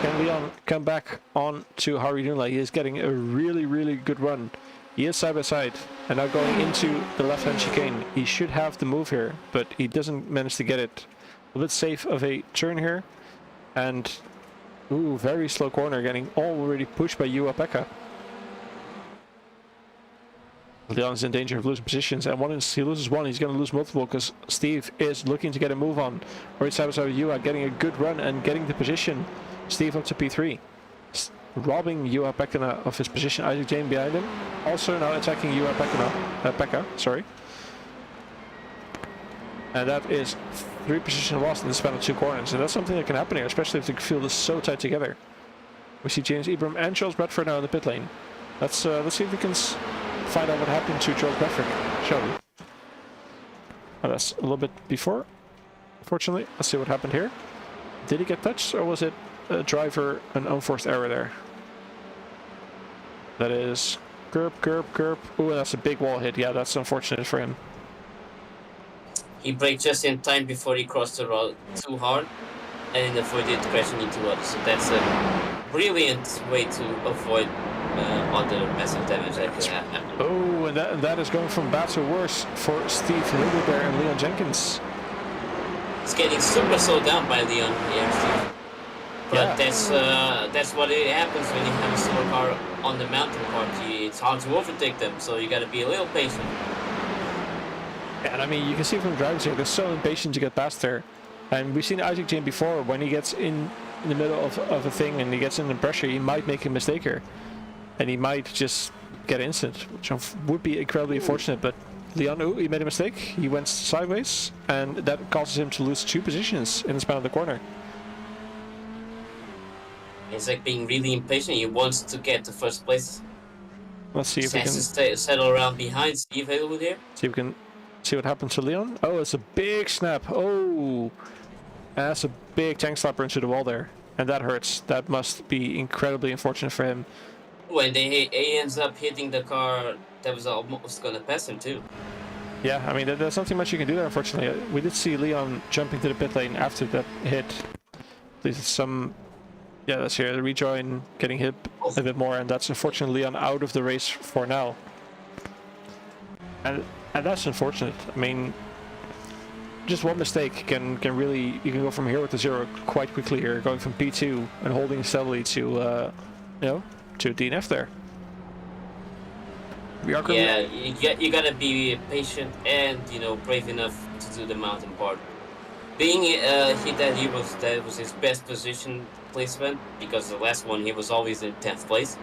Can Leon come back on to Harry Yula? He is getting a really, really good run. He is side by side, and now going into the left-hand chicane. He should have the move here, but he doesn't manage to get it. A bit safe of a turn here, and ooh, very slow corner, getting already pushed by Juha Pekka. Leon is in danger of losing positions, and once he loses one, he's going to lose multiple because Steve is looking to get a move on. Or he's side by side with Juha, getting a good run and getting the position. Steve up to P3. Robbing Juha Pekka of his position. Isaac Jane behind him. Also now attacking Juha Pekka, sorry. And that is 3 positions lost in the span of 2 corners. And that's something that can happen here, especially if the field is so tight together. We see James Ebram and Charles Bradford now in the pit lane. Let's see if we can find out what happened to Charles Bradford, shall we? Oh, that's a little bit before, unfortunately. Let's see what happened here. Did he get touched, or was it a driver, an unforced error there? That is curb. Ooh, that's a big wall hit. Yeah, that's unfortunate for him. He braked just in time before he crossed the road too hard and avoided crashing into others. So that's a brilliant way to avoid other massive damage that could happen. Oh, and that is going from bad to worse for Steve Hillwood there and Leon Jenkins. It's getting super slowed down by Leon here, Steve. But that's what it happens when you have a slow car on the mountain part. It's hard to overtake them, so you got to be a little patient. Yeah, and I mean, you can see from drivers here, they're so impatient to get past there. And we've seen Isaac Jane before, when he gets in the middle of a thing and he gets in the pressure, he might make a mistake here. And he might just get instant, which would be incredibly unfortunate. But Leon, he made a mistake. He went sideways, and that causes him to lose 2 positions in the span of the corner. He's like being really impatient. He wants to get to first place. Let's see if we can settle around behind Steve Hillwood here. See if we can see what happens to Leon. Oh, it's a big snap. Oh, that's a big tank slapper into the wall there, and that hurts. That must be incredibly unfortunate for him. When he ends up hitting the car that was almost gonna pass him too. Yeah, I mean, there's nothing much you can do there, unfortunately. We did see Leon jumping to the pit lane after that hit. There's some... Yeah, that's here. The rejoin getting hit a bit more, and that's unfortunately Leon out of the race for now. And that's unfortunate. I mean, just one mistake can really... You can go from 0 to 0 quite quickly here, going from P2 and holding steadily to, you know, to DNF there. We are Yeah, you gotta be patient and brave enough to do the mountain part. Being that was his best position placement, because the last one he was always in 10th place.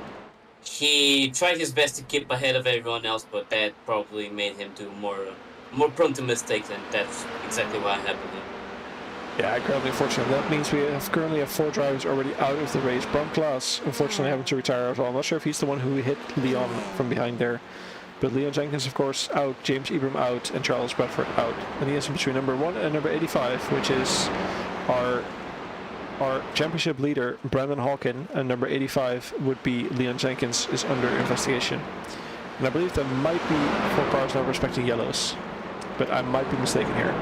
He tried his best to keep ahead of everyone else, but that probably made him do more prone to mistakes, and that's exactly what happened. Yeah, incredibly unfortunate. That means we currently have 4 drivers already out of the race. Bron Klaas, unfortunately, having to retire as well. I'm not sure if he's the one who hit Leon from behind there. But Leon Jenkins, of course, out. James Ibram out. And Charles Bradford out. And he is in between number 1 and number 85, which is our championship leader, Brandon Hawkin. And number 85 would be Leon Jenkins, is under investigation. And I believe there might be 4 cars now respecting yellows. But I might be mistaken here.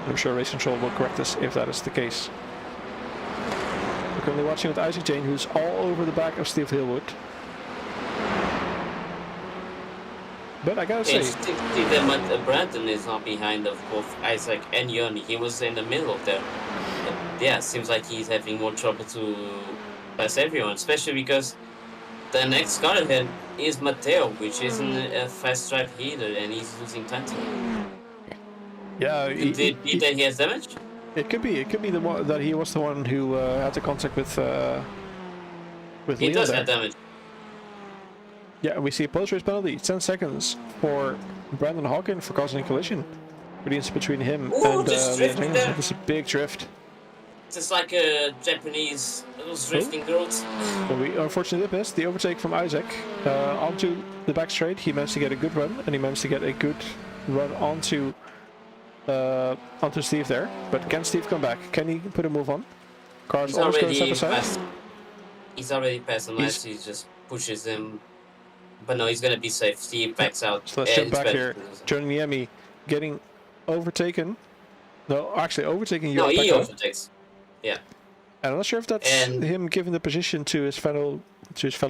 I'm sure Race Control will correct us if that is the case. We're currently watching with Isaac Jane, who's all over the back of Steve Hillwood. But I gotta say... Brandon is not behind of both Isaac and Yoni. He was in the middle there. But yeah, seems like he's having more trouble to pass everyone, especially because the next car ahead is Matteo, which isn't a fast track either, and he's losing time to him. Yeah, Did it be that he has damage? It could be. It could be the one that he was the one who had the contact with He Leon does there. have damage. Yeah, we see a post-race penalty, 10 seconds for Brandon Hawkin for causing a collision. Between him and Leon Jenkins. It's a big drift. Just like a Japanese drifting girls. But we unfortunately missed the overtake from Isaac onto the back straight. He managed to get a good run, and he managed to get a good run onto Steve there. But can Steve come back? Can he put a move on? Car's almost going to step aside. He's already passed unless he just pushes him. But no, he's going to be safe. Steve backs out. So let's jump back here. Johnny Niemi getting overtaken. No, actually overtaking you. No, he overtakes. Yeah. And I'm not sure if that's him giving the position to his fellow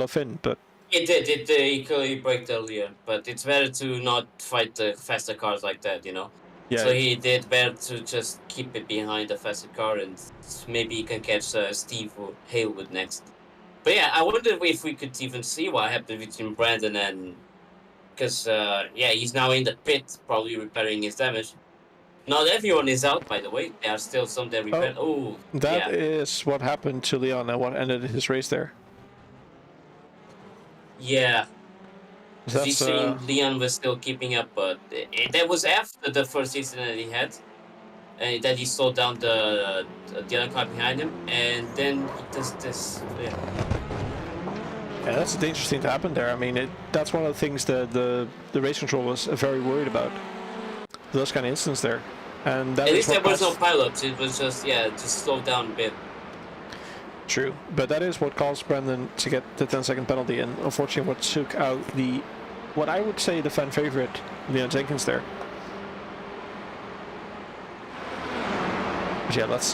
Finn, but it did. He clearly braked earlier, but it's better to not fight the faster cars like that, Yeah. So he did better to just keep it behind the faster car, and maybe he can catch Steve or Halewood next. But yeah, I wonder if we could even see what happened between Brandon and... Because, he's now in the pit, probably repairing his damage. Not everyone is out, by the way. There are still some that repair. That is what happened to Leon and what ended his race there. Yeah. You see, Leon was still keeping up, but that was after the first incident that he had. That he slowed down the other car behind him, and then he does this. Yeah, that's a dangerous thing to happen there. I mean, that's one of the things that the race control was very worried about. Those kind of incidents there. And that at least there was no pilots. It was just slow down a bit. True, but that is what caused Brandon to get the 10-second penalty, and unfortunately what took out what I would say the fan favorite, Leon Jenkins there. But yeah, let's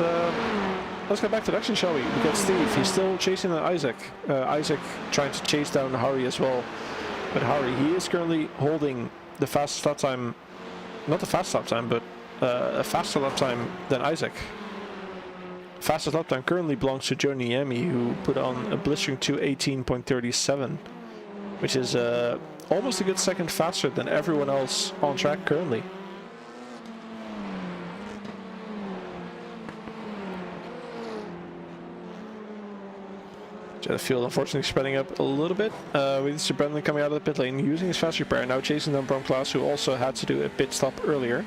get back to the action, shall we? We got Steve. He's still chasing Isaac. Isaac trying to chase down Harry as well. But Harry, he is currently holding the fastest lap time. Not the fastest lap time, but a faster lap time than Isaac. Fastest lap time currently belongs to Johnny Niemi, who put on a blistering 2:18.37, which is almost a good second faster than everyone else on track currently. The field unfortunately spreading up a little bit. We see Brandon coming out of the pit lane using his fast repair, now chasing down Bron Klaas, who also had to do a pit stop earlier.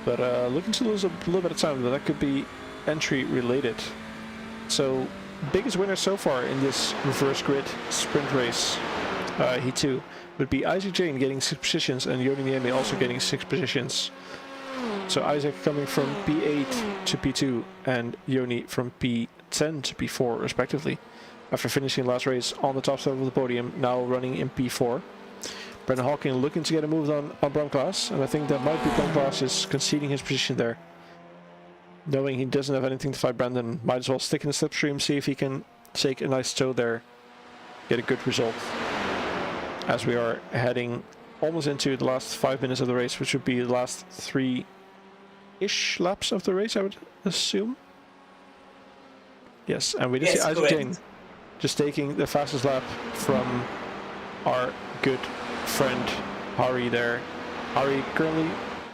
But looking to lose a little bit of time, but that could be entry related. So biggest winner so far in this reverse grid sprint race, Heat 2, would be Isaac Jane getting 6 positions and Yoni Niemi also getting 6 positions. So Isaac coming from P8 to P2 and Yoni from P10 to P4 respectively. after finishing last race on the top step of the podium, now running in P4. Brendan Hawking looking to get a move on Bram Klaas, and I think that might be Bram Klaas is conceding his position there. Knowing he doesn't have anything to fight Brendan, might as well stick in the slipstream, see if he can take a nice tow there, get a good result. As we are heading almost into the last 5 minutes of the race, which would be the last 3-ish laps of the race, I would assume. Yes, and we did see Isaac Jane just taking the fastest lap from our good friend Hari there. Hari currently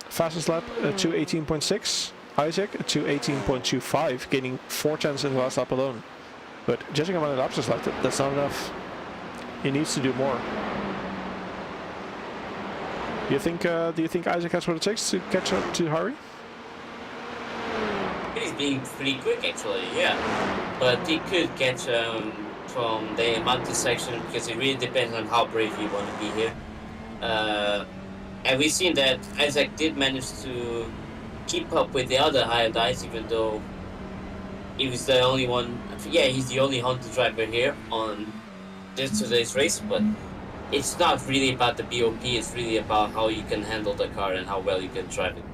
fastest lap at 2:18.6. Isaac at 2:18.25, gaining 4 tenths in the last lap alone. But judging how many laps is left, that's not enough. He needs to do more. Do you think Isaac has what it takes to catch up to Hari? He's being pretty quick actually, yeah. But he could catch from the mountain section because it really depends on how brave you want to be here. And we've seen that Isaac did manage to keep up with the other Hyundais, even though he was the only one. Yeah, he's the only Honda driver here on today's race, but it's not really about the BOP, it's really about how you can handle the car and how well you can drive it.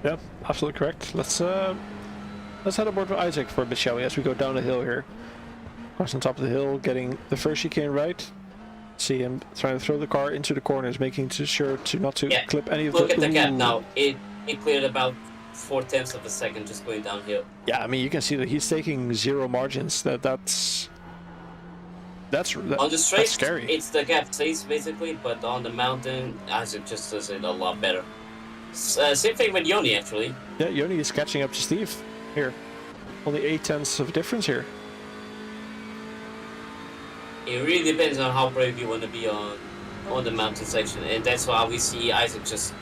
Yeah, absolutely correct. Let's head aboard with Isaac for a bit, shall we, as we go down the hill here. Across on top of the hill, getting the first chicane right. See him trying to throw the car into the corners, making sure to not to clip any of the... Look at the gap now. It cleared about 4 tenths of a second just going downhill. Yeah, I mean, you can see that he's taking 0 margins. That's on the straight, that's scary. It's the gap stays basically, but on the mountain, Isaac just does it a lot better. Same thing with Yoni actually. Yeah, Yoni is catching up to Steve here. Only 8 tenths of difference here. It really depends on how brave you want to be on the mountain section, and that's why we see Isaac just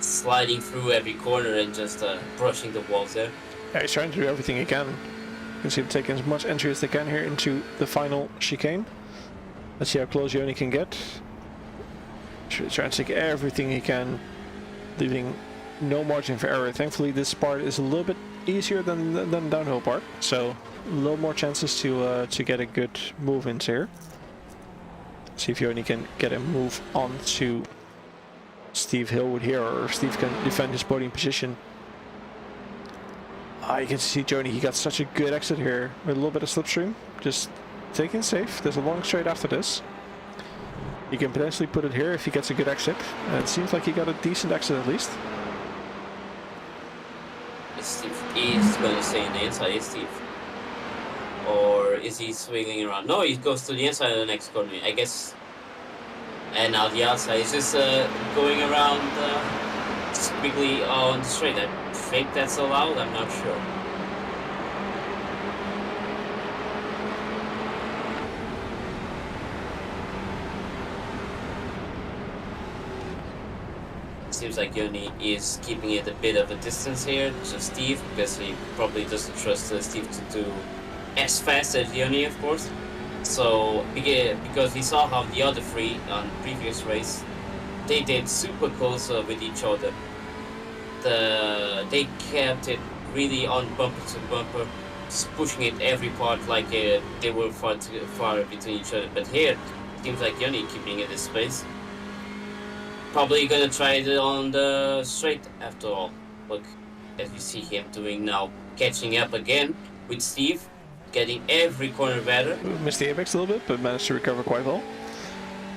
sliding through every corner and just brushing the walls there. Yeah, he's trying to do everything he can. You can see him taking as much entry as they can here into the final chicane. Let's see how close Yoni can get. Trying to take everything he can, leaving no margin for error. Thankfully, this part is a little bit easier than the downhill part, so a little more chances to get a good move in here. See if Yoni can get a move on to Steve Hillwood here, or if Steve can defend his podium position. You can see Joni, he got such a good exit here with a little bit of slipstream. Just taking safe. There's a long straight after this. You can potentially put it here if he gets a good exit. And it seems like he got a decent exit at least. Steve is going to stay in the inside, is Steve? Or is he swinging around? No, he goes to the inside of the next corner, I guess. And now the outside is just going around just quickly on the straight. I think that's allowed, I'm not sure. Seems like Yoni is keeping it a bit of a distance here to Steve, because he probably doesn't trust Steve to do as fast as Yoni, of course. So, because we saw how the other three on the previous race, they did super close with each other. They kept it really on bumper to bumper, just pushing it every part like they were far between each other. But here, it seems like Yoni keeping it in space. Probably gonna try it on the straight after all. Look, as you see him doing now, catching up again with Steve, getting every corner better. Missed the apex a little bit, but managed to recover quite well.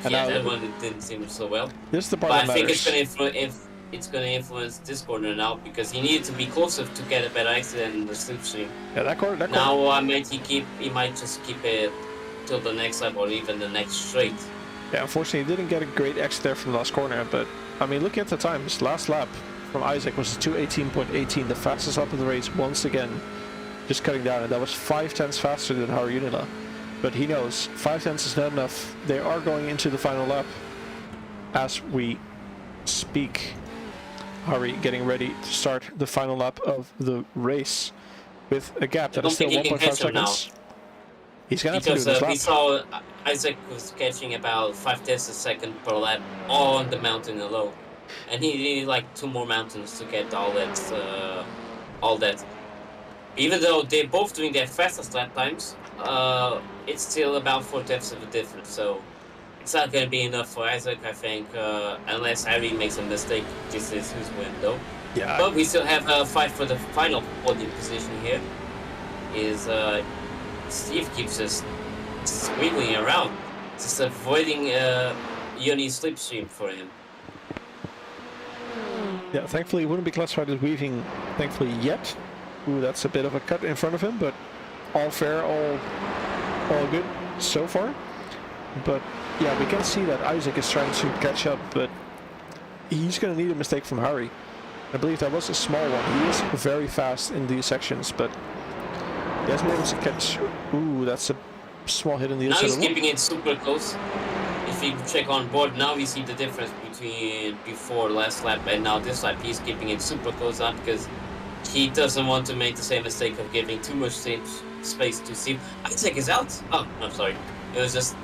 And yeah, that one didn't seem so well. This is the part but that I think matters. it's gonna influence this corner now, because he needed to be closer to get a better exit in the slipstream. Yeah, that corner. Now he might just keep it till the next lap or even the next straight. Yeah, unfortunately, he didn't get a great exit there from the last corner, but I mean, looking at the times, last lap from Isaac was 2:18.18, the fastest lap of the race once again, just cutting down, and that was 5 tenths faster than Hari Unila. But he knows 5 tenths is not enough. They are going into the final lap as we speak. Hari getting ready to start the final lap of the race with a gap that is still 1.5 seconds. He's gonna have to do this lap. We saw Isaac was catching about 5 tenths a second per lap on the mountain alone, and he needed like 2 more mountains to get all that. Even though they're both doing their fastest lap times, it's still about 4 tenths of a difference. So it's not going to be enough for Isaac, I think, unless Harry makes a mistake. This is his window. Yeah, But we still have a fight for the final podium position here. Is Steve keeps just squiggling around, just avoiding Yoni's slipstream for him. yeah. Thankfully, he wouldn't be classified as weaving. Thankfully, yet. Ooh, that's a bit of a cut in front of him, but all fair, all good so far. But yeah, we can see that Isaac is trying to catch up, but he's going to need a mistake from Harry. I believe that was a small one. He is very fast in these sections, but he hasn't been able to catch. Ooh, that's a small hit in the Now inside. he's keeping it super close. If you check on board, now we see the difference between before last lap and now this lap. He's keeping it super close up because he doesn't want to make the same mistake of giving too much space to Steve. Isaac is out. Oh, I'm sorry. It was just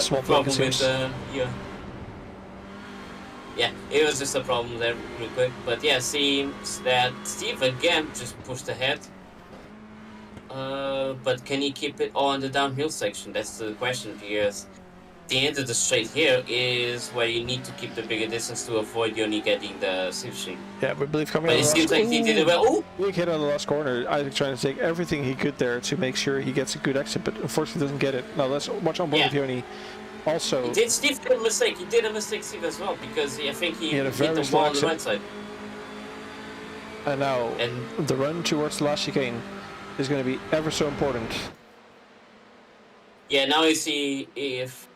Small a problem break, with yeah, it was just a problem there real quick. But yeah, seems that Steve again just pushed ahead. But can he keep it on the downhill section? That's the question, because the end of the straight here is where you need to keep the bigger distance to avoid you only getting the slipstream. Yeah, we believe coming But out it of the seems last. like he did it well. Oh! Big hit on the last corner. Isaac trying to take everything he could there to make sure he gets a good exit, but unfortunately doesn't get it. Now let's watch on board with Yoni. Also, Steve did a mistake. He did a mistake, Steve, as well, because I think he had a hit very the slow wall on the exit. right side. And now And the run towards the last chicane is going to be ever so important. yeah, now you see if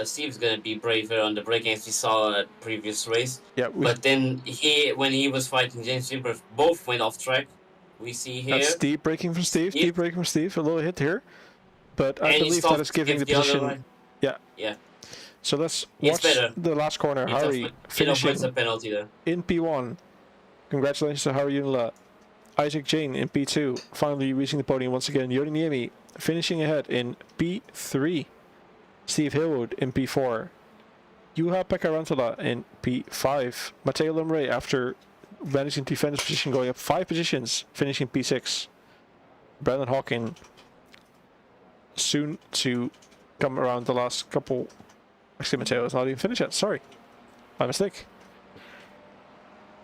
Steve's gonna be braver on the braking as we saw at previous race. Yeah, But then when he was fighting James Zimmer, both went off track. We see here. that's deep braking from Steve. Deep braking from Steve. A little hit here, but I And he believe that stopped is giving to the give the other position. line. Yeah. Yeah. So let's It's watch better. the last corner. Harry It finishing avoids a penalty there. in P1. Congratulations to Harry Unila. Isaac Jane in P2, finally reaching the podium once again. Yoni Niemi finishing ahead in P3. Steve Hillwood in P4. Juha Pekka Rantola in P5. Matteo Lemray, after managing to defend his position, going up 5 positions, finishing P6. Brandon Hawkin soon to come around the last couple. Actually, Matteo is not even finished yet. Sorry. My mistake.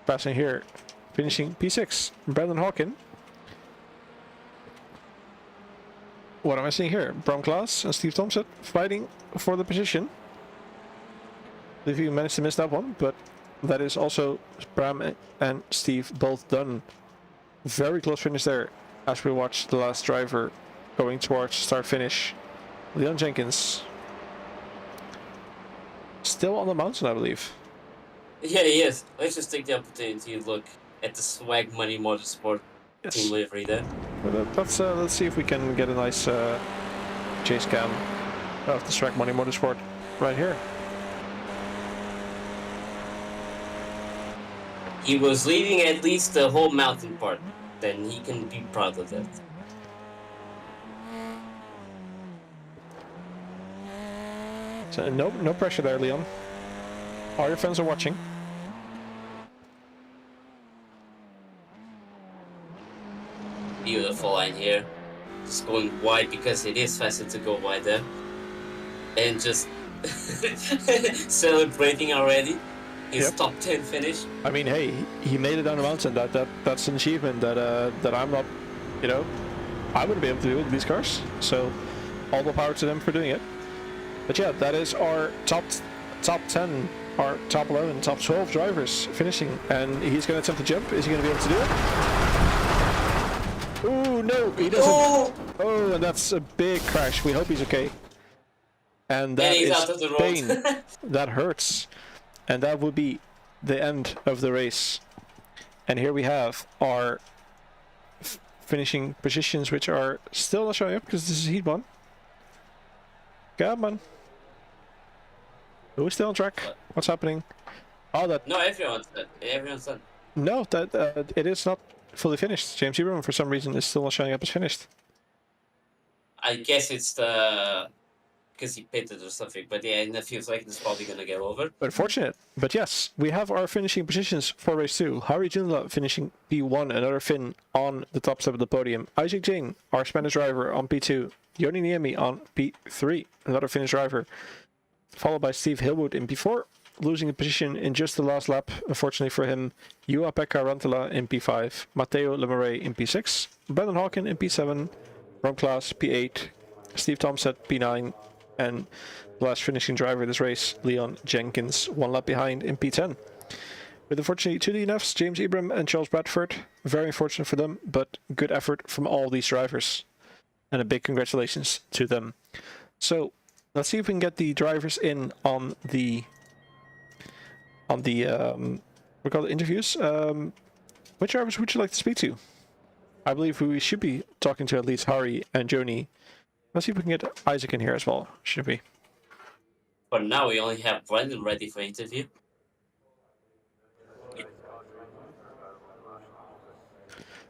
Passing here. Finishing P6. Brandon Hawkin. What am I seeing here? Bram Klaas and Steve Thompson fighting for the position. If you managed to miss that one, but that is also Bram and Steve both done. Very close finish there as we watch the last driver going towards start finish. Leon Jenkins. Still on the mountain, I believe. Yeah, he is. Let's just take the opportunity to look at the Swag Money Motorsport team livery there. Let's see if we can get a nice chase cam of the Swag Money Motorsport right here. He was leading at least the whole mountain part. Then he can be proud of that. So no pressure there, Leon. All your fans are watching. Beautiful line here. Just going wide because it is faster to go wide there. And just celebrating already. His top 10 finish. I mean, hey, he made it down the mountain. That's an achievement that I'm not, you know, I wouldn't be able to do with these cars. So, all the power to them for doing it. But yeah, that is our top 10, our top 11, top 12 drivers finishing, and he's going to attempt to jump. Is he going to be able to do it? Ooh, no, he doesn't. Oh, and that's a big crash. We hope he's okay. And that is pain. That hurts. And that would be the end of the race. And here we have our finishing positions, which are still not showing up because this is Heat 1. Come on. Who's still on track? What's happening? Oh, that. No, everyone's done. No, that it is not fully finished. James Ebram, for some reason, is still not showing up as finished. I guess it's the because he pitted or something. But yeah, in a few seconds, probably gonna get over. Unfortunate. But yes, we have our finishing positions for race 2. Harry Junla finishing P1, another Finn on the top step of the podium. Isaac Jane, our Spanish driver, on P2. Joni Niemi on P3, another Finnish driver. Followed by Steve Hillwood in P4, losing a position in just the last lap, unfortunately for him. Juha-Pekka Rantala in P5, Matteo Lemarais in P6, Brendan Hawken in P7, Ron Klaas P8, Steve Thompson P9, and the last finishing driver of this race, Leon Jenkins, one lap behind in P10. With unfortunately two DNFs, James Ibram and Charles Bradford. Very unfortunate for them, but good effort from all these drivers. And a big congratulations to them. So let's see if we can get the drivers in on the we call it interviews. Which drivers would you like to speak to? I believe we should be talking to at least Hari and Joni. Let's see if we can get Isaac in here as well. Should we? For now, we only have Brendan ready for interview.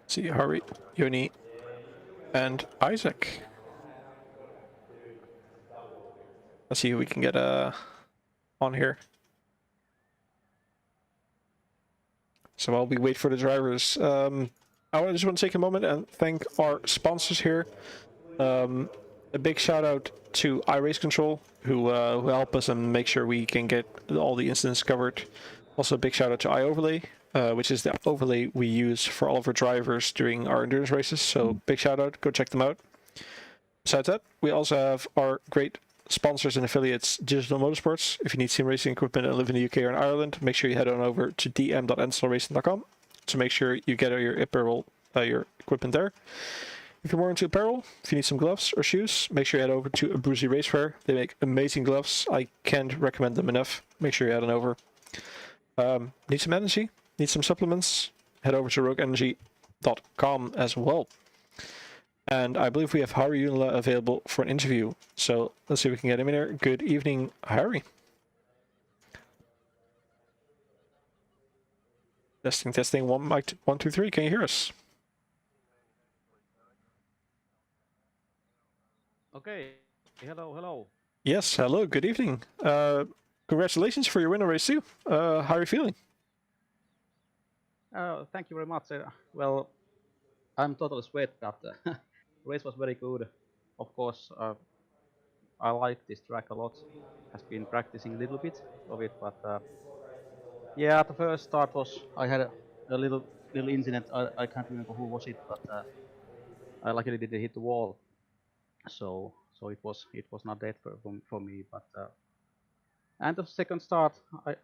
See Hari, Joni, and Isaac. Let's see who we can get on here. So while we wait for the drivers, I just want to take a moment and thank our sponsors here. A big shout out to iRace Control, who help us and make sure we can get all the incidents covered. Also, a big shout out to iOverlay, which is the overlay we use for all of our drivers during our endurance races. So big shout out, go check them out. Besides that, we also have our great sponsors and affiliates, Digital Motorsports. If you need sim racing equipment and live in the UK or in Ireland, make sure you head on over to dm.installracing.com to make sure you get your apparel, your equipment there. If you're more into apparel, if you need some gloves or shoes, make sure you head over to Abruzzi Racewear. They make amazing gloves. I can't recommend them enough. Make sure you head on over. Need some energy? Need some supplements? Head over to rogueenergy.com as well. And I believe we have Harry Junla available for an interview. So let's see if we can get him in here. Good evening, Harry. Testing, testing. One, mic, 1, 2, 3. Can you hear us? Okay. Hello, hello. Yes, hello. Good evening. Congratulations for your win on race 2. How are you feeling? Thank you very much. Well, I'm totally sweat, but the race was very good. Of course, I like this track a lot. Has been practicing a little bit of it, but yeah, the first start was I had a little incident. I can't remember who was it, but I luckily didn't hit the wall, so it was not dead for me. But and the second start,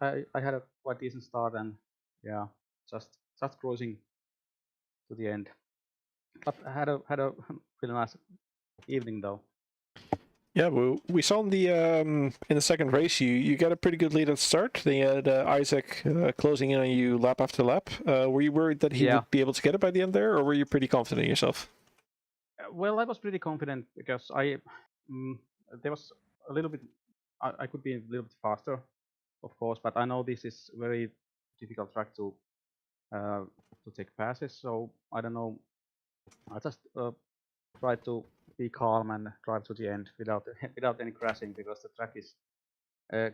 I had a quite decent start, and yeah, just cruising to the end. But I had a really nice evening though. Yeah, well, we saw in the second race you got a pretty good lead at the start. Then you had Isaac closing in on you lap after lap. Were you worried that he would be able to get it by the end there, or were you pretty confident in yourself? Well, I was pretty confident because there was a little bit. I could be a little bit faster, of course, but I know this is very difficult track to take passes. So I don't know. I just try to be calm and drive to the end without without any crashing, because the track is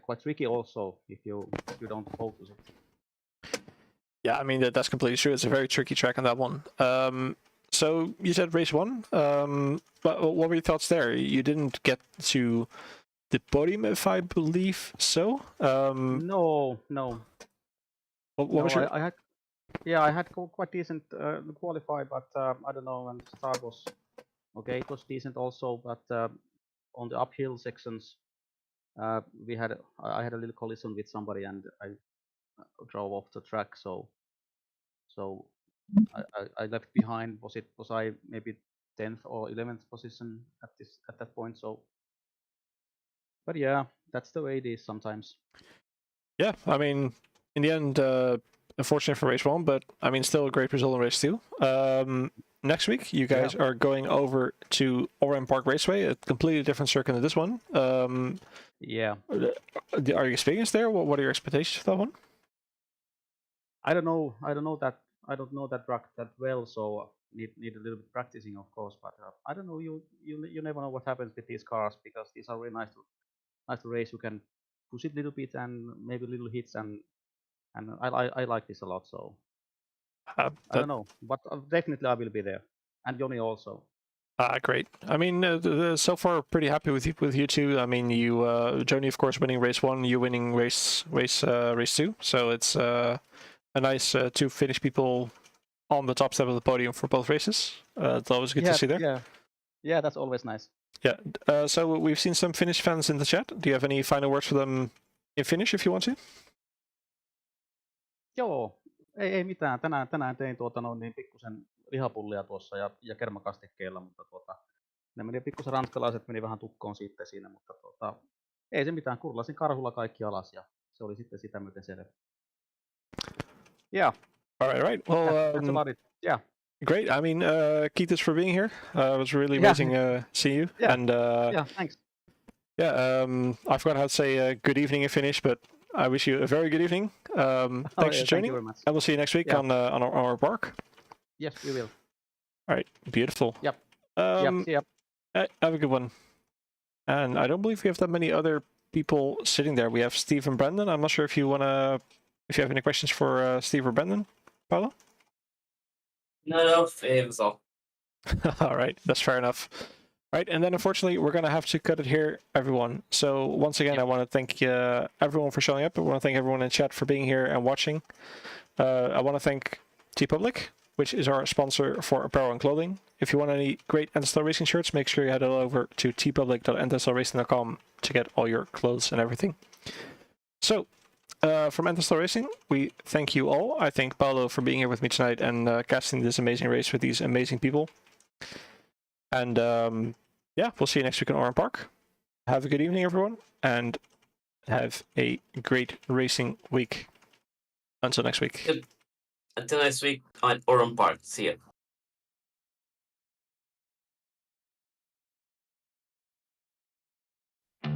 quite tricky also if you don't focus it. Yeah, I mean that's completely true. It's a very tricky track on that one. So you said race 1. But what were your thoughts there? You didn't get to the podium, if I believe so. No. What was your... I had quite decent qualify, but I don't know. And the start was okay. It was decent also, but on the uphill sections, I had a little collision with somebody, and I drove off the track. So I left behind. Was I maybe 10th or 11th position at that point? So, but yeah, that's the way it is sometimes. Yeah, I mean, in the end, unfortunate for race 1, but I mean, still a great result in race 2. Next week, you guys are going over to Oran Park Raceway, a completely different circuit than this one. Yeah. Are you experienced there? What are your expectations for that one? I don't know that track that well, so need a little bit practicing, of course. But I don't know. You never know what happens with these cars because these are really nice to race. You can push it a little bit and maybe little hits and I like this a lot. So I That don't know, but definitely I will be there, and Johnny also. Great. I mean, so far pretty happy with you two. I mean, you Joni, of course, winning race 1, you winning race 2. So it's a nice two Finnish people on the top step of the podium for both races. It's always good to see there. Yeah. That's always nice. Yeah. So we've seen some Finnish fans in the chat. Do you have any final words for them in Finnish, if you want to? Joo, ei mitään. Tänään tein niin pikkusen lihapullia tuossa ja kermakastikkeilla, mutta ne meni pikkusen ranskalaiset meni vähän tukkoon sitten siinä, mutta ei se mitään. Kurlasin karhulla kaikki alas ja se oli sitten sitä myöten selvä. Yeah. All right. Well, that's about it. Yeah. Great. I mean, Keithus for being here. It was really amazing seeing you. Yeah. And yeah, thanks. Yeah, I forgot how to say good evening in Finnish, but I wish you a very good evening. Thanks for joining, thank you very much. and we'll see you next week on our park. Yes, we will. All right, beautiful. Yep. Yep. Have a good one. And I don't believe we have that many other people sitting there. We have Steve and Brendan. I'm not sure if you have any questions for Steve or Brendan, Paolo? No, it was all. All right, that's fair enough. Right, and then unfortunately we're going to have to cut it here, everyone. So once again, I want to thank everyone for showing up. I want to thank everyone in chat for being here and watching. I want to thank T-Public, which is our sponsor for apparel and clothing. If you want any great NSL Racing shirts, make sure you head over to tpublic.nslracing.com to get all your clothes and everything. So, from NSL Racing, we thank you all. I thank Paolo for being here with me tonight and casting this amazing race with these amazing people. And yeah, we'll see you next week in Oran Park. Have a good evening, everyone, and have a great racing week. Until next week. Until next week on Oran Park. See you. I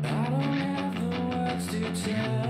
don't have the words to tell